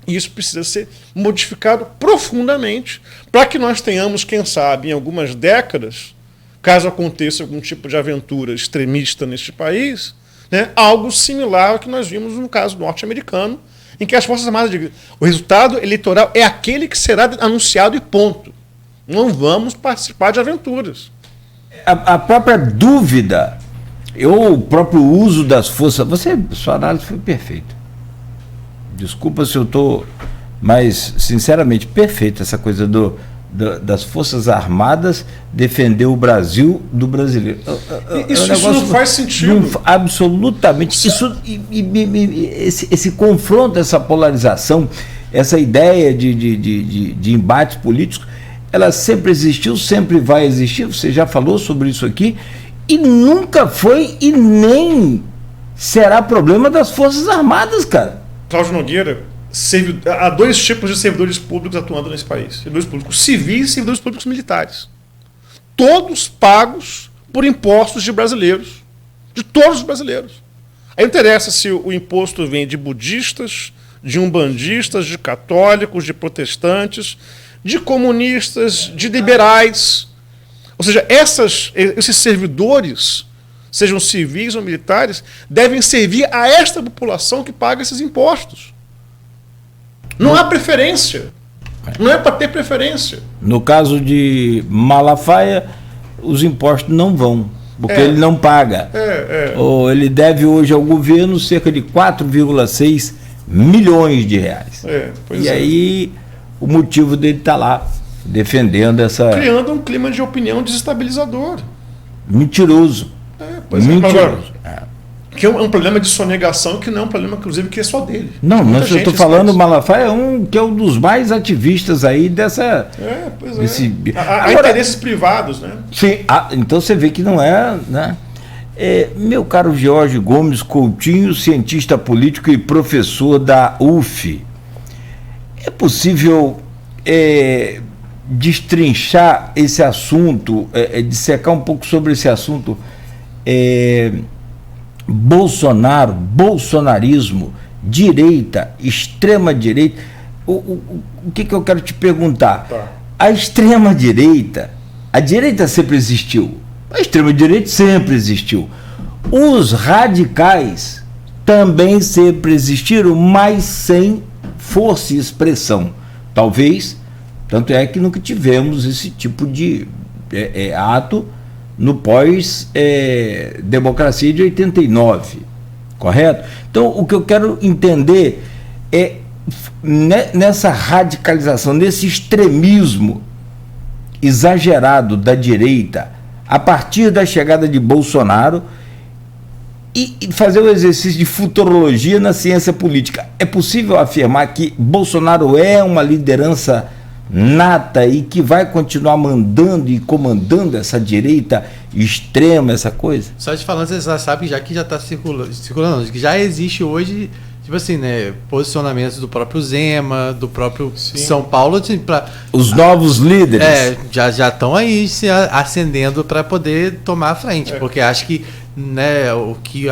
e isso precisa ser modificado profundamente para que nós tenhamos, quem sabe, em algumas décadas, caso aconteça algum tipo de aventura extremista neste país, né, algo similar ao que nós vimos no caso norte-americano, em que as Forças Armadas dizem o resultado eleitoral é aquele que será anunciado e ponto. Não vamos participar de aventuras. A própria dúvida, ou o próprio uso das forças... Sua análise foi perfeita. Desculpa se eu estou... Mas, sinceramente, perfeita essa coisa das Forças Armadas defender o Brasil do brasileiro. Isso não faz sentido. Absolutamente. Esse confronto, essa polarização, essa ideia de embates políticos, ela sempre existiu, sempre vai existir, você já falou sobre isso aqui, e nunca foi e nem será problema das Forças Armadas, cara. Cláudio Nogueira, há dois tipos de servidores públicos atuando nesse país. Servidores públicos civis e servidores públicos militares. Todos pagos por impostos de brasileiros. De todos os brasileiros. Aí não interessa se o imposto vem de budistas, de umbandistas, de católicos, de protestantes, de comunistas, de liberais. Ou seja, esses servidores, sejam civis ou militares, devem servir a esta população que paga esses impostos. Não há preferência. Não é para ter preferência. No caso de Malafaia, os impostos não vão, porque ele não paga. Ou ele deve hoje ao governo cerca de 4,6 milhões de reais. E aí o motivo dele está lá, defendendo essa... Criando um clima de opinião desestabilizador. Mentiroso. Mentiroso. Que é um problema de sonegação que não é um problema, inclusive, que é só dele. Não, mas eu estou falando, o Malafaia que é um dos mais ativistas aí dessa... Há interesses privados, né? Sim, então você vê que não é... Né? Meu caro George Gomes Coutinho, cientista político e professor da UF, é possível destrinchar esse assunto, dissecar um pouco sobre esse assunto, Bolsonaro, bolsonarismo, direita, extrema direita? O que eu quero te perguntar? Tá. A extrema direita, a direita sempre existiu, a extrema direita sempre existiu, os radicais também sempre existiram, mas sem força e expressão. Talvez, tanto é que nunca tivemos esse tipo de ato no pós-democracia de 89, correto? Então, o que eu quero entender é, nessa radicalização, nesse extremismo exagerado da direita, a partir da chegada de Bolsonaro, e fazer o exercício de futurologia na ciência política. É possível afirmar que Bolsonaro é uma liderança nata e que vai continuar mandando e comandando essa direita extrema, essa coisa? Só te falando, você já sabe já que já está circulando, que já existe hoje tipo assim, né, posicionamentos do próprio Zema, do próprio São Paulo, assim, os novos líderes. Já estão aí se acendendo para poder tomar a frente, porque acho que, né, o que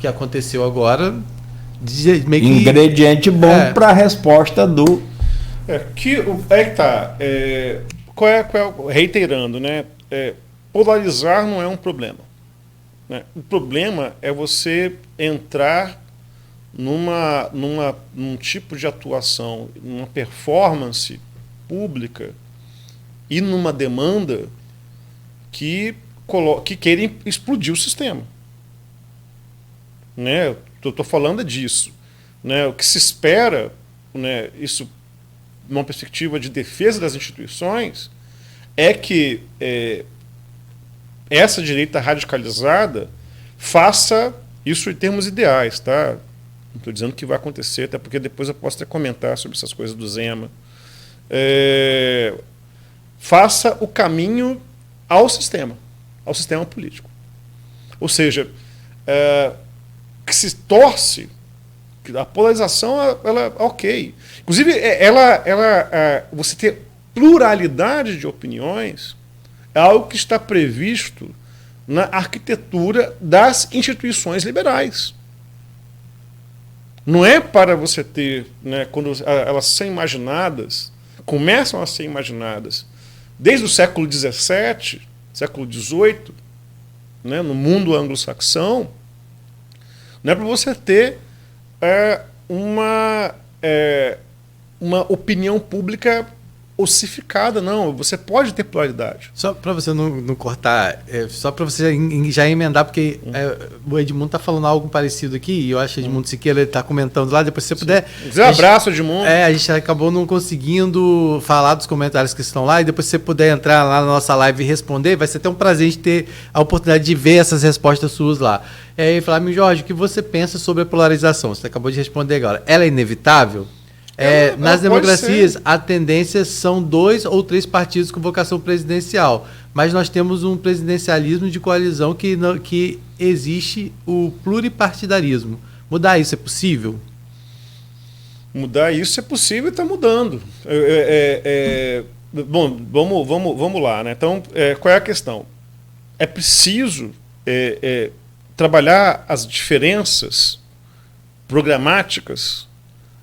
aconteceu agora meio que ingrediente bom para a resposta do reiterando, né? Polarizar não é um problema, né? O problema é você entrar num tipo de atuação, numa performance pública e numa demanda que querem explodir o sistema, né? Eu estou falando disso, né? O que se espera, né, isso numa perspectiva de defesa das instituições, é que essa direita radicalizada faça isso em termos ideais, tá? Não estou dizendo que vai acontecer, até porque depois eu posso até comentar sobre essas coisas do Zema. Faça o caminho ao sistema político. Ou seja, que se torce, que a polarização ela ok. Inclusive, você ter pluralidade de opiniões é algo que está previsto na arquitetura das instituições liberais. Não é para você ter, né, quando elas são imaginadas, começam a ser imaginadas desde o século XVII, século XVIII, né, no mundo anglo-saxão, não é para você ter uma opinião pública ossificada, não. Você pode ter pluralidade. Só para você não cortar, só para você já emendar, porque o Edmundo está falando algo parecido aqui, e eu acho que Edmundo Siqueira está comentando lá, depois se você puder... Um abraço, Edmundo. A gente acabou não conseguindo falar dos comentários que estão lá, e depois se você puder entrar lá na nossa live e responder, vai ser até um prazer de ter a oportunidade de ver essas respostas suas lá. E falar, Jorge, o que você pensa sobre a polarização? Você acabou de responder agora. Ela é inevitável? Nas democracias, a tendência são 2 ou 3 partidos com vocação presidencial, mas nós temos um presidencialismo de coalizão que existe o pluripartidarismo. Mudar isso é possível? Mudar isso é possível e está mudando. Bom, vamos lá, né? Então, qual é a questão? É preciso trabalhar as diferenças programáticas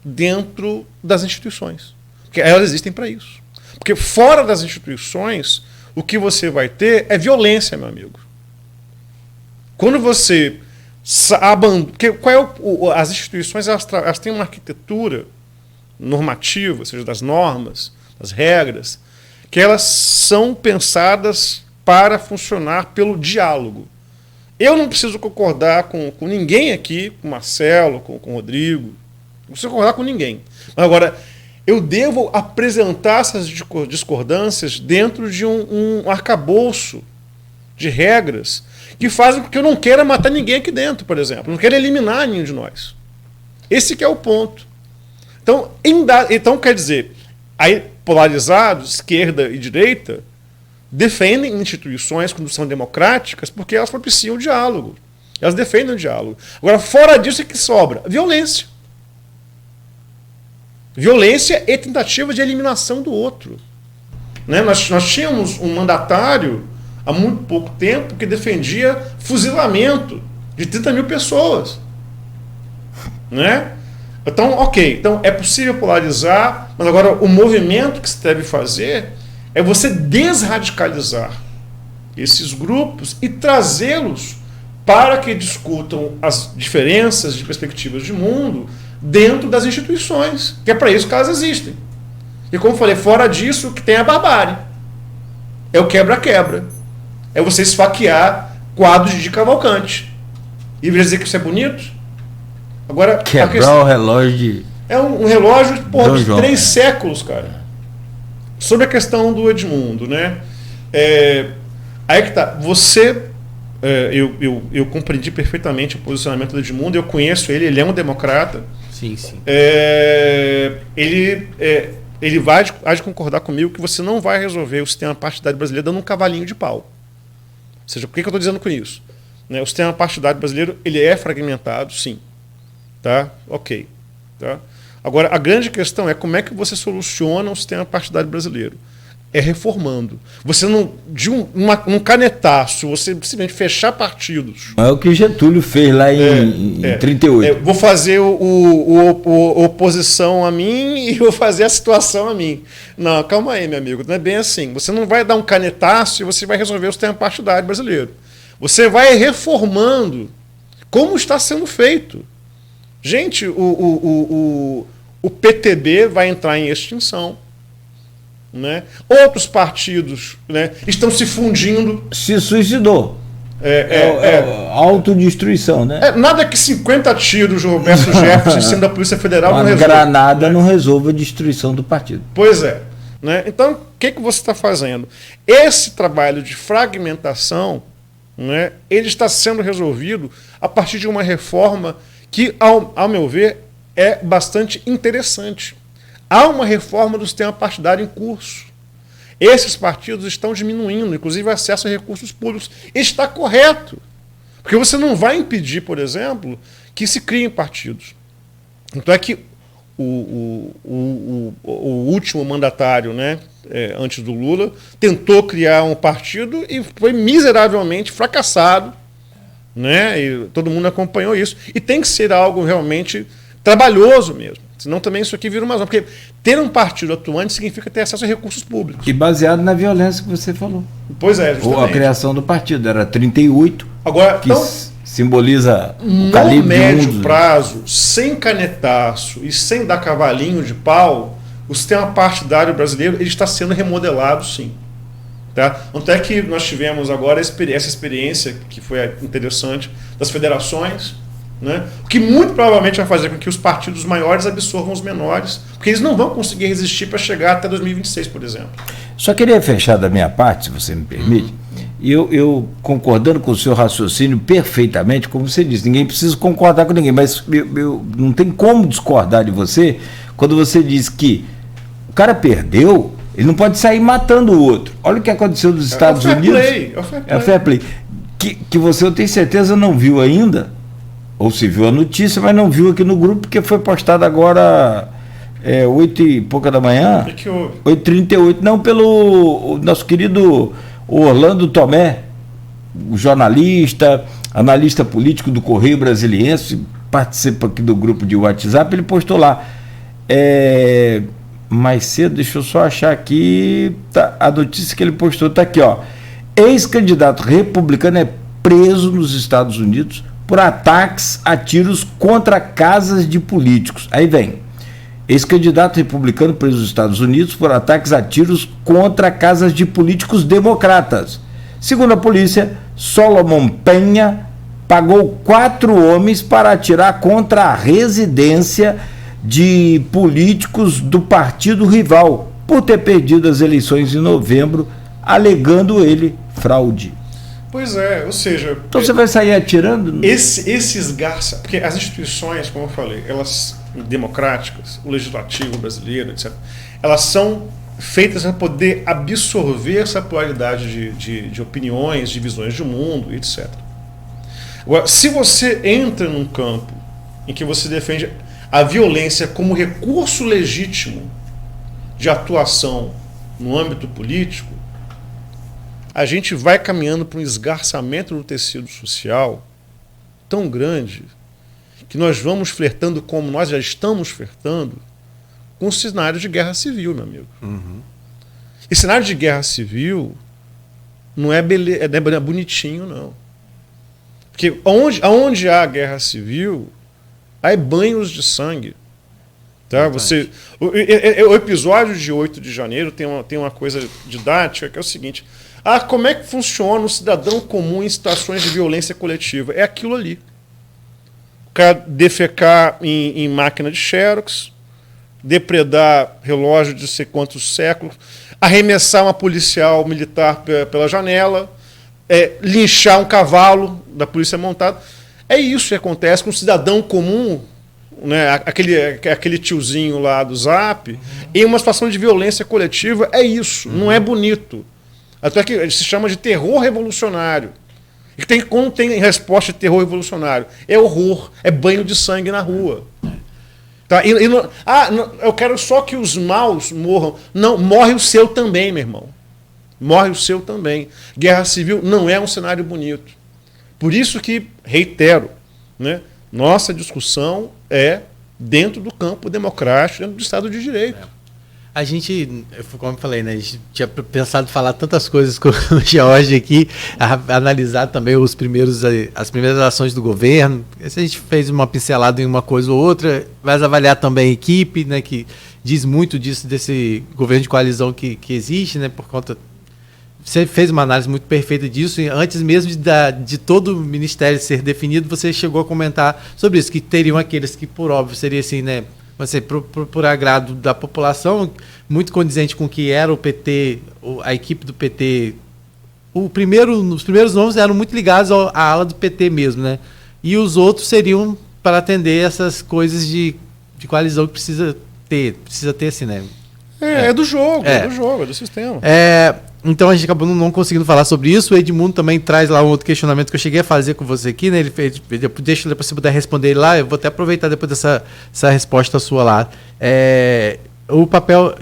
dentro das instituições. Porque elas existem para isso. Porque fora das instituições, o que você vai ter é violência, meu amigo. Quando você... as instituições elas têm uma arquitetura normativa, ou seja, das normas, das regras, que elas são pensadas para funcionar pelo diálogo. Eu não preciso concordar com ninguém aqui, com o Marcelo, com o Rodrigo, não preciso concordar com ninguém. Agora, eu devo apresentar essas discordâncias dentro de um arcabouço de regras que fazem com que eu não queira matar ninguém aqui dentro, por exemplo. Não quero eliminar nenhum de nós. Esse que é o ponto. Então quer dizer, aí polarizados, esquerda e direita, defendem instituições quando são democráticas porque elas propiciam o diálogo. Elas defendem o diálogo. Agora, fora disso, o que sobra? Violência. Violência e tentativa de eliminação do outro. Né? Nós tínhamos um mandatário há muito pouco tempo que defendia fuzilamento de 30 mil pessoas. Né? Então, ok. Então, é possível polarizar, mas agora o movimento que se deve fazer é você desradicalizar esses grupos e trazê-los para que discutam as diferenças de perspectivas de mundo dentro das instituições, que é para isso que elas existem. E como eu falei, fora disso, o que tem é a barbárie. É o quebra-quebra. É você esfaquear quadros de Cavalcante. E dizer que isso é bonito? Agora, quebrar o relógio de... É um relógio de 3 séculos, cara. Sobre a questão do Edmundo, né? Aí que tá. Você... eu compreendi perfeitamente o posicionamento do Edmundo, eu conheço ele é um democrata. Sim, sim. Ele vai de concordar comigo que você não vai resolver o sistema partidário brasileiro dando um cavalinho de pau. Ou seja, por que eu estou dizendo com isso? Né, o sistema partidário brasileiro ele é fragmentado, sim. Tá? Ok. Tá? Agora, a grande questão é como é que você soluciona o sistema partidário brasileiro. É reformando. Você não, de um canetaço, você simplesmente fechar partidos. É o que Getúlio fez lá em 38. Vou fazer o oposição a mim e vou fazer a situação a mim. Não, calma aí, meu amigo. Não é bem assim. Você não vai dar um canetaço e você vai resolver o sistema partidário brasileiro. Você vai reformando como está sendo feito. Gente, o PTB vai entrar em extinção. Né? Outros partidos, né, estão se fundindo. Se suicidou. Autodestruição, né? Nada que 50 tiros de Roberto Jefferson sendo da Polícia Federal não resolva. Granada, né? Não resolva a destruição do partido. Pois é. Né? Então, o que você está fazendo? Esse trabalho de fragmentação, né, ele está sendo resolvido a partir de uma reforma que, ao meu ver, é bastante interessante. Há uma reforma do sistema partidário em curso. Esses partidos estão diminuindo, inclusive, o acesso a recursos públicos. Está correto. Porque você não vai impedir, por exemplo, que se criem partidos. Então é que o último mandatário, né, antes do Lula, tentou criar um partido e foi miseravelmente fracassado. Né, e todo mundo acompanhou isso. E tem que ser algo realmente trabalhoso mesmo. Senão também isso aqui vira uma zona. Porque ter um partido atuante significa ter acesso a recursos públicos. E baseado na violência que você falou. Pois é, justamente. Ou a criação do partido. Era 38, agora, que então, simboliza o no calibre médio prazo, sem canetaço e sem dar cavalinho de pau, o sistema partidário brasileiro ele está sendo remodelado, sim. Tá? Tanto é que nós tivemos agora essa experiência, que foi interessante, das federações, né? O que muito provavelmente vai fazer com que os partidos maiores absorvam os menores, porque eles não vão conseguir resistir para chegar até 2026, por exemplo. Só queria fechar da minha parte, se você me permite, e eu concordando com o seu raciocínio perfeitamente, como você disse, ninguém precisa concordar com ninguém, mas eu não tem como discordar de você quando você diz que o cara perdeu, ele não pode sair matando o outro. Olha o que aconteceu nos Estados Unidos. É o fair play. Que você, eu tenho certeza, não viu ainda, ou se viu a notícia, mas não viu aqui no grupo, porque foi postado agora 8 e pouca da manhã, 8h38, não, pelo nosso querido Orlando Tomé, o jornalista, analista político do Correio Brasiliense, participa aqui do grupo de WhatsApp, ele postou lá. Mais cedo, deixa eu só achar aqui, a notícia que ele postou está aqui, ó. Ex-candidato republicano é preso nos Estados Unidos por ataques a tiros contra casas de políticos. Aí vem, ex-candidato republicano preso nos Estados Unidos por ataques a tiros contra casas de políticos democratas. Segundo a polícia, Solomon Penha pagou 4 homens para atirar contra a residência de políticos do partido rival, por ter perdido as eleições em novembro, alegando ele fraude. Pois é, ou seja... Então você vai sair atirando? Esses garças... Porque as instituições, como eu falei, elas democráticas, o legislativo brasileiro, etc., elas são feitas para poder absorver essa pluralidade de opiniões, de visões de mundo, etc. Agora, se você entra num campo em que você defende a violência como recurso legítimo de atuação no âmbito político, a gente vai caminhando para um esgarçamento do tecido social tão grande que nós vamos flertando, como nós já estamos flertando, com um cenário de guerra civil, meu amigo. E cenário de guerra civil não é bonitinho, não. Porque onde há guerra civil, há banhos de sangue. Tá? O episódio de 8 de janeiro tem uma coisa didática que é o seguinte: como é que funciona o cidadão comum em situações de violência coletiva? É aquilo ali. O cara defecar em máquina de xerox, depredar relógio de sei quantos séculos, arremessar uma policial militar pela janela, linchar um cavalo da polícia montada. É isso que acontece com o cidadão comum, né? Aquele tiozinho lá do Zap, em uma situação de violência coletiva. É isso, não é bonito. Até que se chama de terror revolucionário. E quando tem resposta de terror revolucionário? É horror, é banho de sangue na rua. Tá? Eu quero só que os maus morram. Não, morre o seu também, meu irmão. Morre o seu também. Guerra civil não é um cenário bonito. Por isso que, reitero, né, nossa discussão é dentro do campo democrático, dentro do Estado de Direito. A gente, como eu falei, né, a gente tinha pensado em falar tantas coisas com o George aqui, analisar também as primeiras ações do governo. A gente fez uma pincelada em uma coisa ou outra, vai avaliar também a equipe, né, que diz muito disso, desse governo de coalizão que existe, né, por conta... Você fez uma análise muito perfeita disso, e antes mesmo de todo o ministério ser definido, você chegou a comentar sobre isso, que teriam aqueles que, por óbvio, seria assim, né, por agrado da população, muito condizente com o que era o PT, a equipe do PT. Os primeiros nomes eram muito ligados à ala do PT mesmo, né? E os outros seriam para atender essas coisas de coalizão que precisa ter assim, né? É do jogo, é do sistema. Então a gente acabou não conseguindo falar sobre isso. O Edmundo também traz lá um outro questionamento que eu cheguei a fazer com você aqui, né? Ele fez, deixa depois você puder responder ele lá. Eu vou até aproveitar depois dessa resposta sua lá.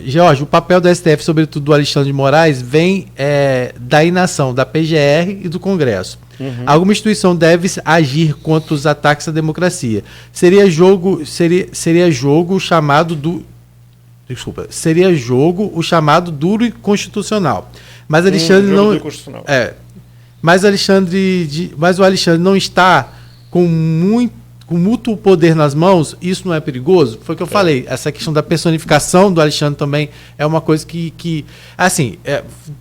Jorge, o papel do STF, sobretudo do Alexandre de Moraes, vem da inação da PGR e do Congresso. Uhum. Alguma instituição deve agir contra os ataques à democracia. Seria jogo o chamado duro e constitucional. Mas Alexandre mas o Alexandre não está com mútuo poder nas mãos. Isso não é perigoso? Foi o que eu falei. Essa questão da personificação do Alexandre também é uma coisa que assim,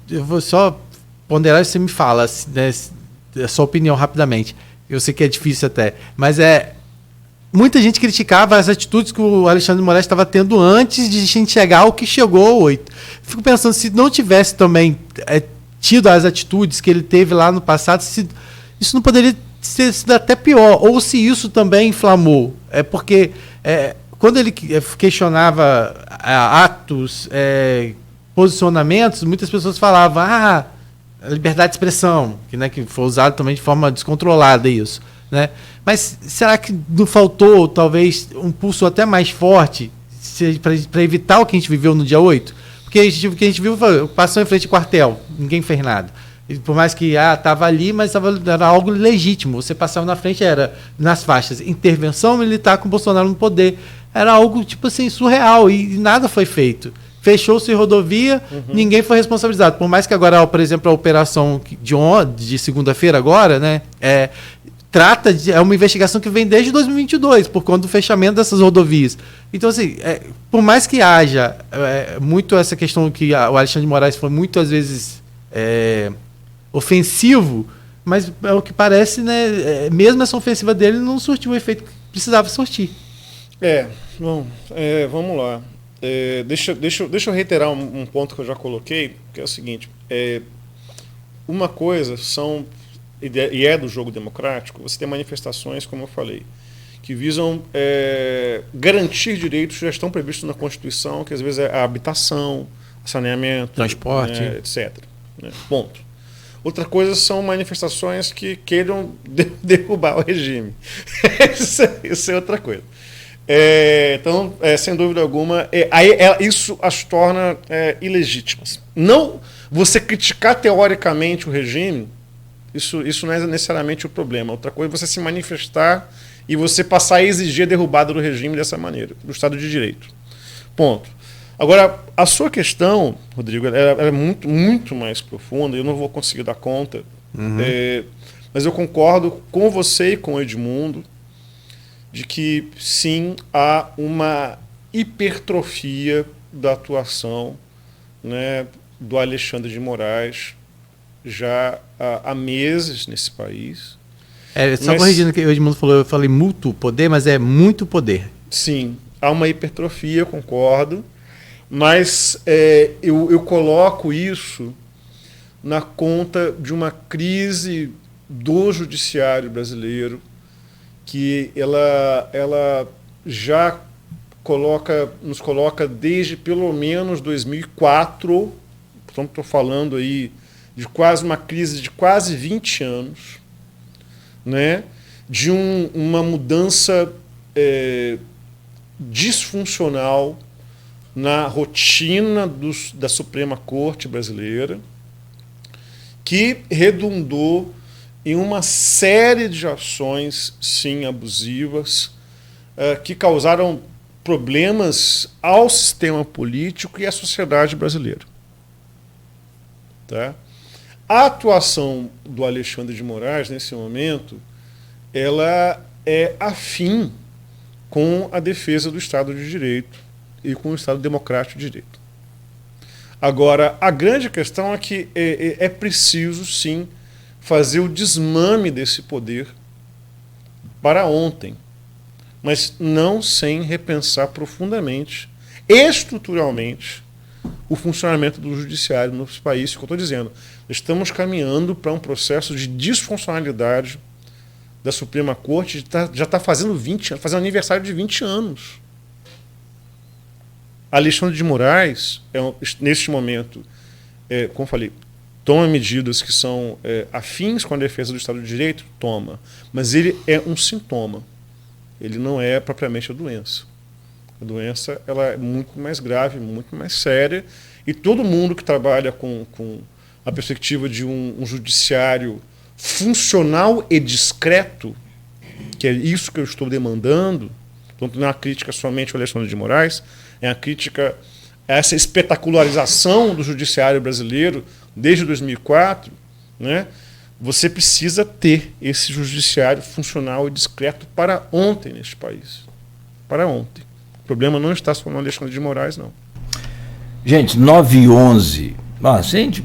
eu vou só ponderar e você me fala, né, a sua opinião rapidamente. Eu sei que é difícil até, mas muita gente criticava as atitudes que o Alexandre de Moraes estava tendo antes de a gente chegar ao que chegou ao 8. Fico pensando, se não tivesse também tido as atitudes que ele teve lá no passado, isso não poderia ter sido até pior. Ou se isso também inflamou. Porque quando ele questionava atos, posicionamentos, muitas pessoas falavam a liberdade de expressão, que foi usado também de forma descontrolada isso. Né? Mas será que não faltou, talvez, um pulso até mais forte para evitar o que a gente viveu no dia 8? Porque o que a gente viu foi, passou em frente ao quartel, ninguém fez nada. E por mais que estava ali, mas era algo legítimo. Você passava na frente, era nas faixas, intervenção militar com o Bolsonaro no poder. Era algo, tipo assim, surreal, e nada foi feito. Fechou-se rodovia, ninguém foi responsabilizado. Por mais que agora, por exemplo, a operação de segunda-feira agora, né, é uma investigação que vem desde 2022, por conta do fechamento dessas rodovias. Então, assim, por mais que haja muito essa questão que o Alexandre de Moraes foi muitas vezes ofensivo, mas é o que parece, né, mesmo essa ofensiva dele não surtiu o efeito que precisava surtir. Vamos lá. Deixa eu reiterar um ponto que eu já coloquei, que é o seguinte. Uma coisa são... e é do jogo democrático, você tem manifestações, como eu falei, que visam garantir direitos que já estão previstos na Constituição, que às vezes é a habitação, saneamento, transporte, etc. Né? Ponto. Outra coisa são manifestações que queiram derrubar o regime. Isso é outra coisa. Então, sem dúvida alguma, isso as torna ilegítimas. Não você criticar teoricamente o regime, isso não é necessariamente o problema. Outra coisa é você se manifestar e você passar a exigir a derrubada do regime dessa maneira, do Estado de Direito. Ponto. Agora, a sua questão, Rodrigo, ela é muito, muito mais profunda, eu não vou conseguir dar conta, mas eu concordo com você e com o Edmundo de que, sim, há uma hipertrofia da atuação, né, do Alexandre de Moraes já há meses nesse país. Só corrigindo o que o Edmundo falou, eu falei mútuo poder, mas é muito poder. Sim, há uma hipertrofia, concordo, mas eu coloco isso na conta de uma crise do judiciário brasileiro, que ela já nos coloca desde pelo menos 2004, então estou falando aí de uma crise de quase 20 anos, né, de uma mudança disfuncional na rotina da Suprema Corte brasileira, que redundou em uma série de ações, sim, abusivas, que causaram problemas ao sistema político e à sociedade brasileira. Tá? A atuação do Alexandre de Moraes, nesse momento, ela é afim com a defesa do Estado de Direito e com o Estado democrático de direito. Agora, a grande questão é que é preciso, sim, fazer o desmame desse poder para ontem, mas não sem repensar profundamente, estruturalmente, o funcionamento do judiciário no nosso país. Que eu estou dizendo, estamos caminhando para um processo de disfuncionalidade da Suprema Corte, já está fazendo aniversário de 20 anos. Alexandre de Moraes, neste momento, como falei, toma medidas que são afins com a defesa do Estado de Direito? Toma. Mas ele é um sintoma. Ele não é propriamente a doença. A doença ela é muito mais grave, muito mais séria, e todo mundo que trabalha com a perspectiva de um judiciário funcional e discreto, que é isso que eu estou demandando, então não é uma crítica somente ao Alexandre de Moraes, é uma crítica a essa espetacularização do judiciário brasileiro desde 2004, né? Você precisa ter esse judiciário funcional e discreto para ontem neste país. Para ontem. O problema não está só no Alexandre de Moraes, não. Gente, 9h11. A gente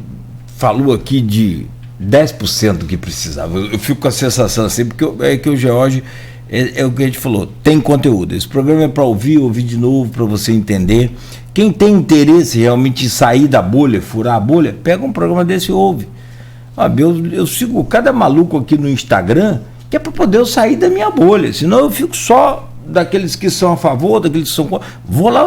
falou aqui de 10% do que precisava. Eu fico com a sensação assim, porque é que o George, é o que a gente falou, tem conteúdo. Esse programa é para ouvir de novo, para você entender. Quem tem interesse realmente em sair da bolha, furar a bolha, pega um programa desse e ouve. Eu sigo cada maluco aqui no Instagram que é para poder eu sair da minha bolha, senão eu fico só daqueles que são a favor, daqueles que são contra. Vou lá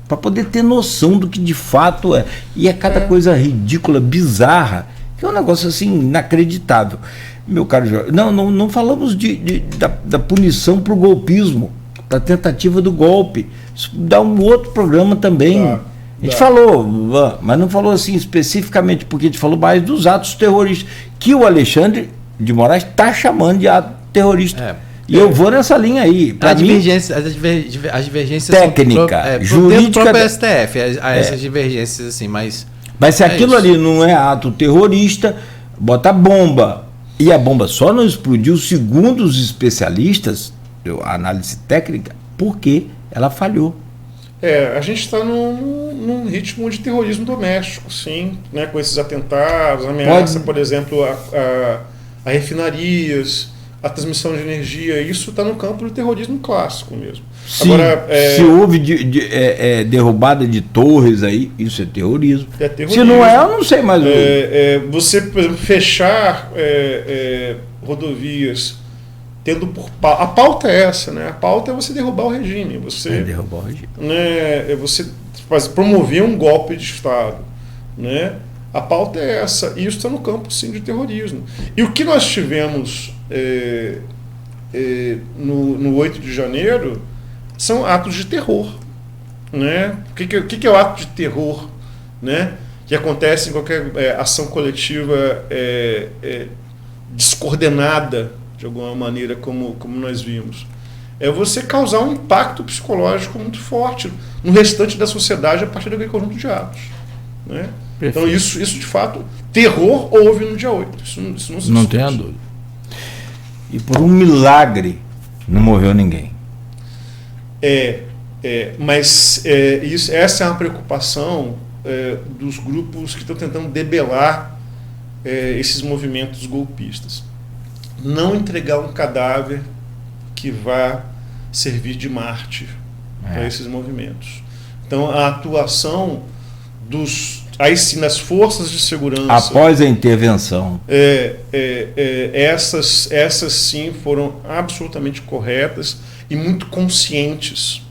para poder ter noção do que de fato é. E é cada coisa ridícula, bizarra, que é um negócio assim inacreditável. Meu caro Jorge, não falamos da punição para o golpismo, da tentativa do golpe. Isso dá um outro programa também. A gente falou, mas não falou assim especificamente, porque a gente falou mais dos atos terroristas, que o Alexandre de Moraes está chamando de ato terrorista. E eu vou nessa linha aí. As divergências técnica, jurídica. Do próprio STF, essas divergências, assim, mas se aquilo ali não é ato terrorista, bota bomba. E a bomba só não explodiu, segundo os especialistas, a análise técnica, porque ela falhou. A gente está num ritmo de terrorismo doméstico, sim, né, com esses atentados, ameaça, por exemplo, a refinarias, a transmissão de energia. Isso está no campo do terrorismo clássico mesmo. Sim, agora, se houve derrubada de torres aí, isso é terrorismo. Se não é, eu não sei mais. Você, por exemplo, fechar rodovias tendo por pauta. A pauta é essa, né? A pauta é você derrubar o regime. Derrubar o regime. Né, você promover um golpe de Estado. Né? A pauta é essa. E isso está no campo, sim, de terrorismo. E o que nós tivemos no 8 de janeiro são atos de terror. Né? O que é o ato de terror? Né? Que acontece em qualquer ação coletiva descoordenada, de alguma maneira, como nós vimos. É você causar um impacto psicológico muito forte no restante da sociedade a partir daquele conjunto de atos. Né? Então, isso, de fato, terror houve no dia 8. Isso não tem a dúvida. E por um milagre não morreu ninguém. Mas essa é uma preocupação dos grupos que estão tentando debelar esses movimentos golpistas. Não entregar um cadáver que vá servir de mártir para esses movimentos. Então, a atuação das forças de segurança... Após a intervenção. Essas sim foram absolutamente corretas e muito conscientes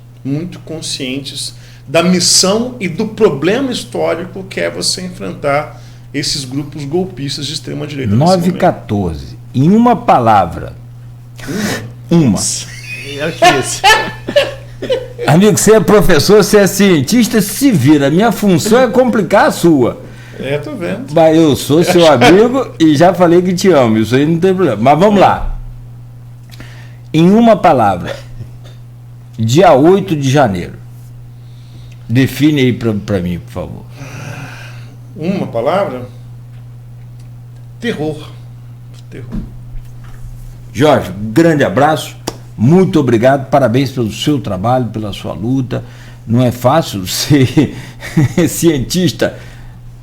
da missão e do problema histórico que é você enfrentar esses grupos golpistas de extrema-direita. 9h14. Em uma palavra. Uma. Amigo, você é professor, você é cientista, se vira. Minha função é complicar a sua. Tô vendo. Mas eu sou seu amigo e já falei que te amo. Isso aí não tem problema. Mas vamos lá. Em uma palavra. Dia 8 de janeiro. Define aí para mim, por favor. Uma palavra? Terror. Jorge, grande abraço. Muito obrigado, parabéns pelo seu trabalho, pela sua luta. Não é fácil ser cientista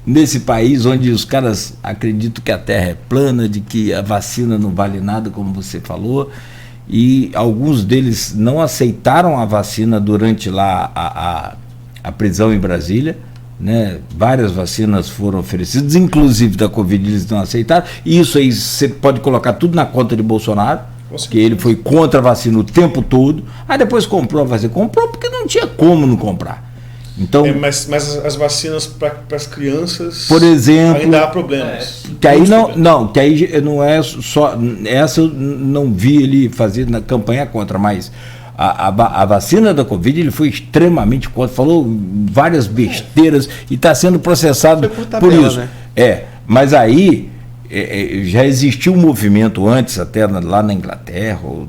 nesse país onde os caras acreditam que a Terra é plana, de que a vacina não vale nada, como você falou, e alguns deles não aceitaram a vacina durante lá a prisão em Brasília, né? Várias vacinas foram oferecidas, inclusive da Covid eles não aceitaram, e isso aí você pode colocar tudo na conta de Bolsonaro, que ele foi contra a vacina o tempo todo, aí depois comprou a vacina, comprou porque não tinha como não comprar. Então, mas as vacinas para as crianças, por exemplo, ainda há problemas. Que aí que aí não é só essa, eu não vi ele fazer na campanha contra, mas a vacina da Covid ele foi extremamente contra, falou várias besteiras e está sendo processado por tabela, isso. Né? Mas aí já existiu um movimento antes, até lá na Inglaterra, ou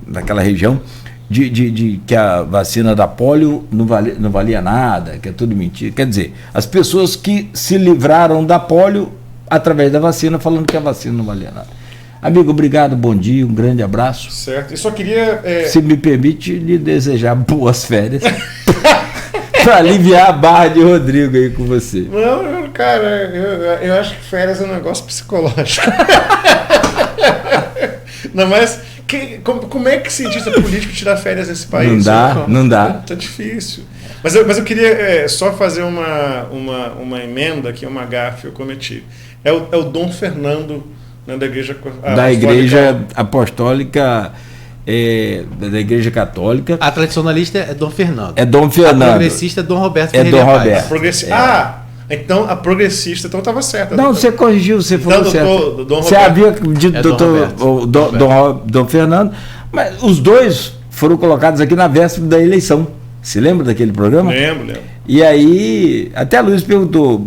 naquela região, de que a vacina da polio não valia nada, que é tudo mentira. Quer dizer, as pessoas que se livraram da polio através da vacina, falando que a vacina não valia nada. Amigo, obrigado, bom dia, um grande abraço. Certo, eu só queria... Se me permite lhe desejar boas férias, para aliviar a barra de Rodrigo aí com você. Não, cara, eu acho que férias é um negócio psicológico. Não, mas... Como é que cientista político tira férias nesse país? Não dá. Tá difícil. Mas eu queria só fazer uma emenda aqui, uma gafe eu cometi. É o Dom Fernando, né, da Igreja Apostólica, da Igreja Católica. A tradicionalista é Dom Fernando. É Dom Fernando. A progressista é Dom Roberto Ferreira Paz. Então a progressista estava certa. Não, você corrigiu, você falou certo. Você havia dito Dom Fernando, mas os dois foram colocados aqui na véspera da eleição. Se lembra daquele programa? Lembro. E aí, até a Luiz perguntou,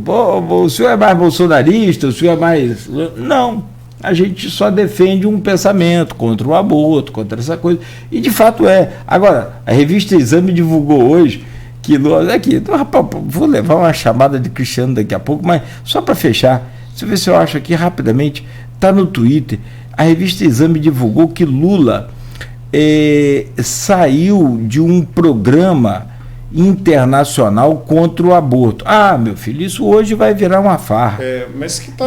o senhor é mais bolsonarista, o senhor é mais... Não, a gente só defende um pensamento contra o aborto, contra essa coisa. E de fato é. Agora, a revista Exame divulgou hoje que rapaz, vou levar uma chamada de Cristiano daqui a pouco, mas só para fechar, deixa eu ver se eu acho aqui rapidamente, está no Twitter, a revista Exame divulgou que Lula saiu de um programa internacional contra o aborto. Meu filho, isso hoje vai virar uma farra.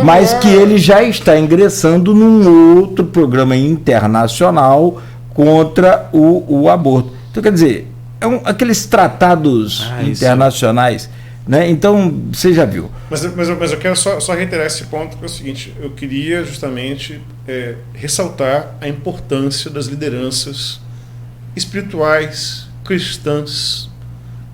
Mas que ele já está ingressando num outro programa internacional contra o aborto. Então, quer dizer, aqueles tratados internacionais, né? Então, você já viu. Mas eu quero só reiterar esse ponto, que é o seguinte, eu queria justamente ressaltar a importância das lideranças espirituais, cristãs,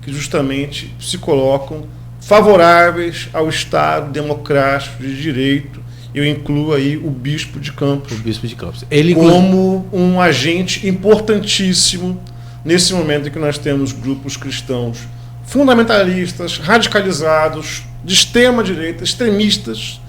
que justamente se colocam favoráveis ao Estado democrático de direito. Eu incluo aí o Bispo de Campos. Ele como um agente importantíssimo nesse momento em que nós temos grupos cristãos fundamentalistas, radicalizados, de extrema-direita, extremistas,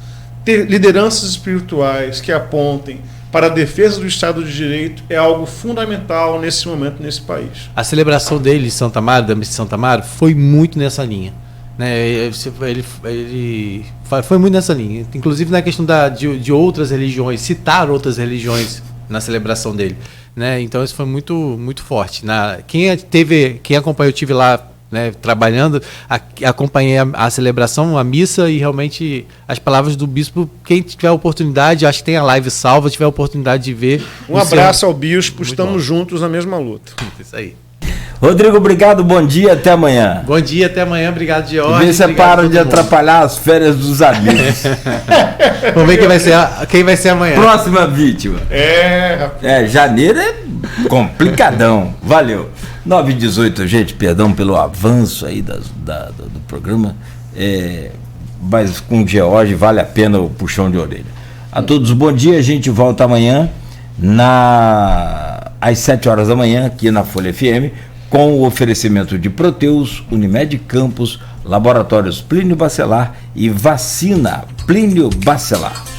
ter lideranças espirituais que apontem para a defesa do Estado de Direito é algo fundamental nesse momento, nesse país. A celebração dele de Santa Amaro, da missa de Santa Amaro, foi muito nessa linha. Né? Ele foi muito nessa linha. Inclusive na questão de outras religiões, citar outras religiões na celebração dele. Né? Então isso foi muito, muito forte. Quem acompanhou, eu estive lá, né, trabalhando, acompanhei a celebração, a missa, e realmente as palavras do bispo, quem tiver a oportunidade, acho que tem a live salva, tiver a oportunidade de ver. Um abraço ao bispo, estamos juntos na mesma luta. Isso aí. Rodrigo, obrigado, bom dia, até amanhã. Bom dia, até amanhã, obrado, George. Vê se param de atrapalhar as férias dos amigos. Vamos ver quem vai ser amanhã. Próxima vítima. Janeiro é complicadão. Valeu. 9h18, gente, perdão pelo avanço aí do programa, mas com o George vale a pena o puxão de orelha. A todos, bom dia. A gente volta amanhã às 7 horas da manhã, aqui na Folha FM, com o oferecimento de Proteus, Unimed Campos, Laboratórios Plínio Bacelar e Vacina Plínio Bacelar.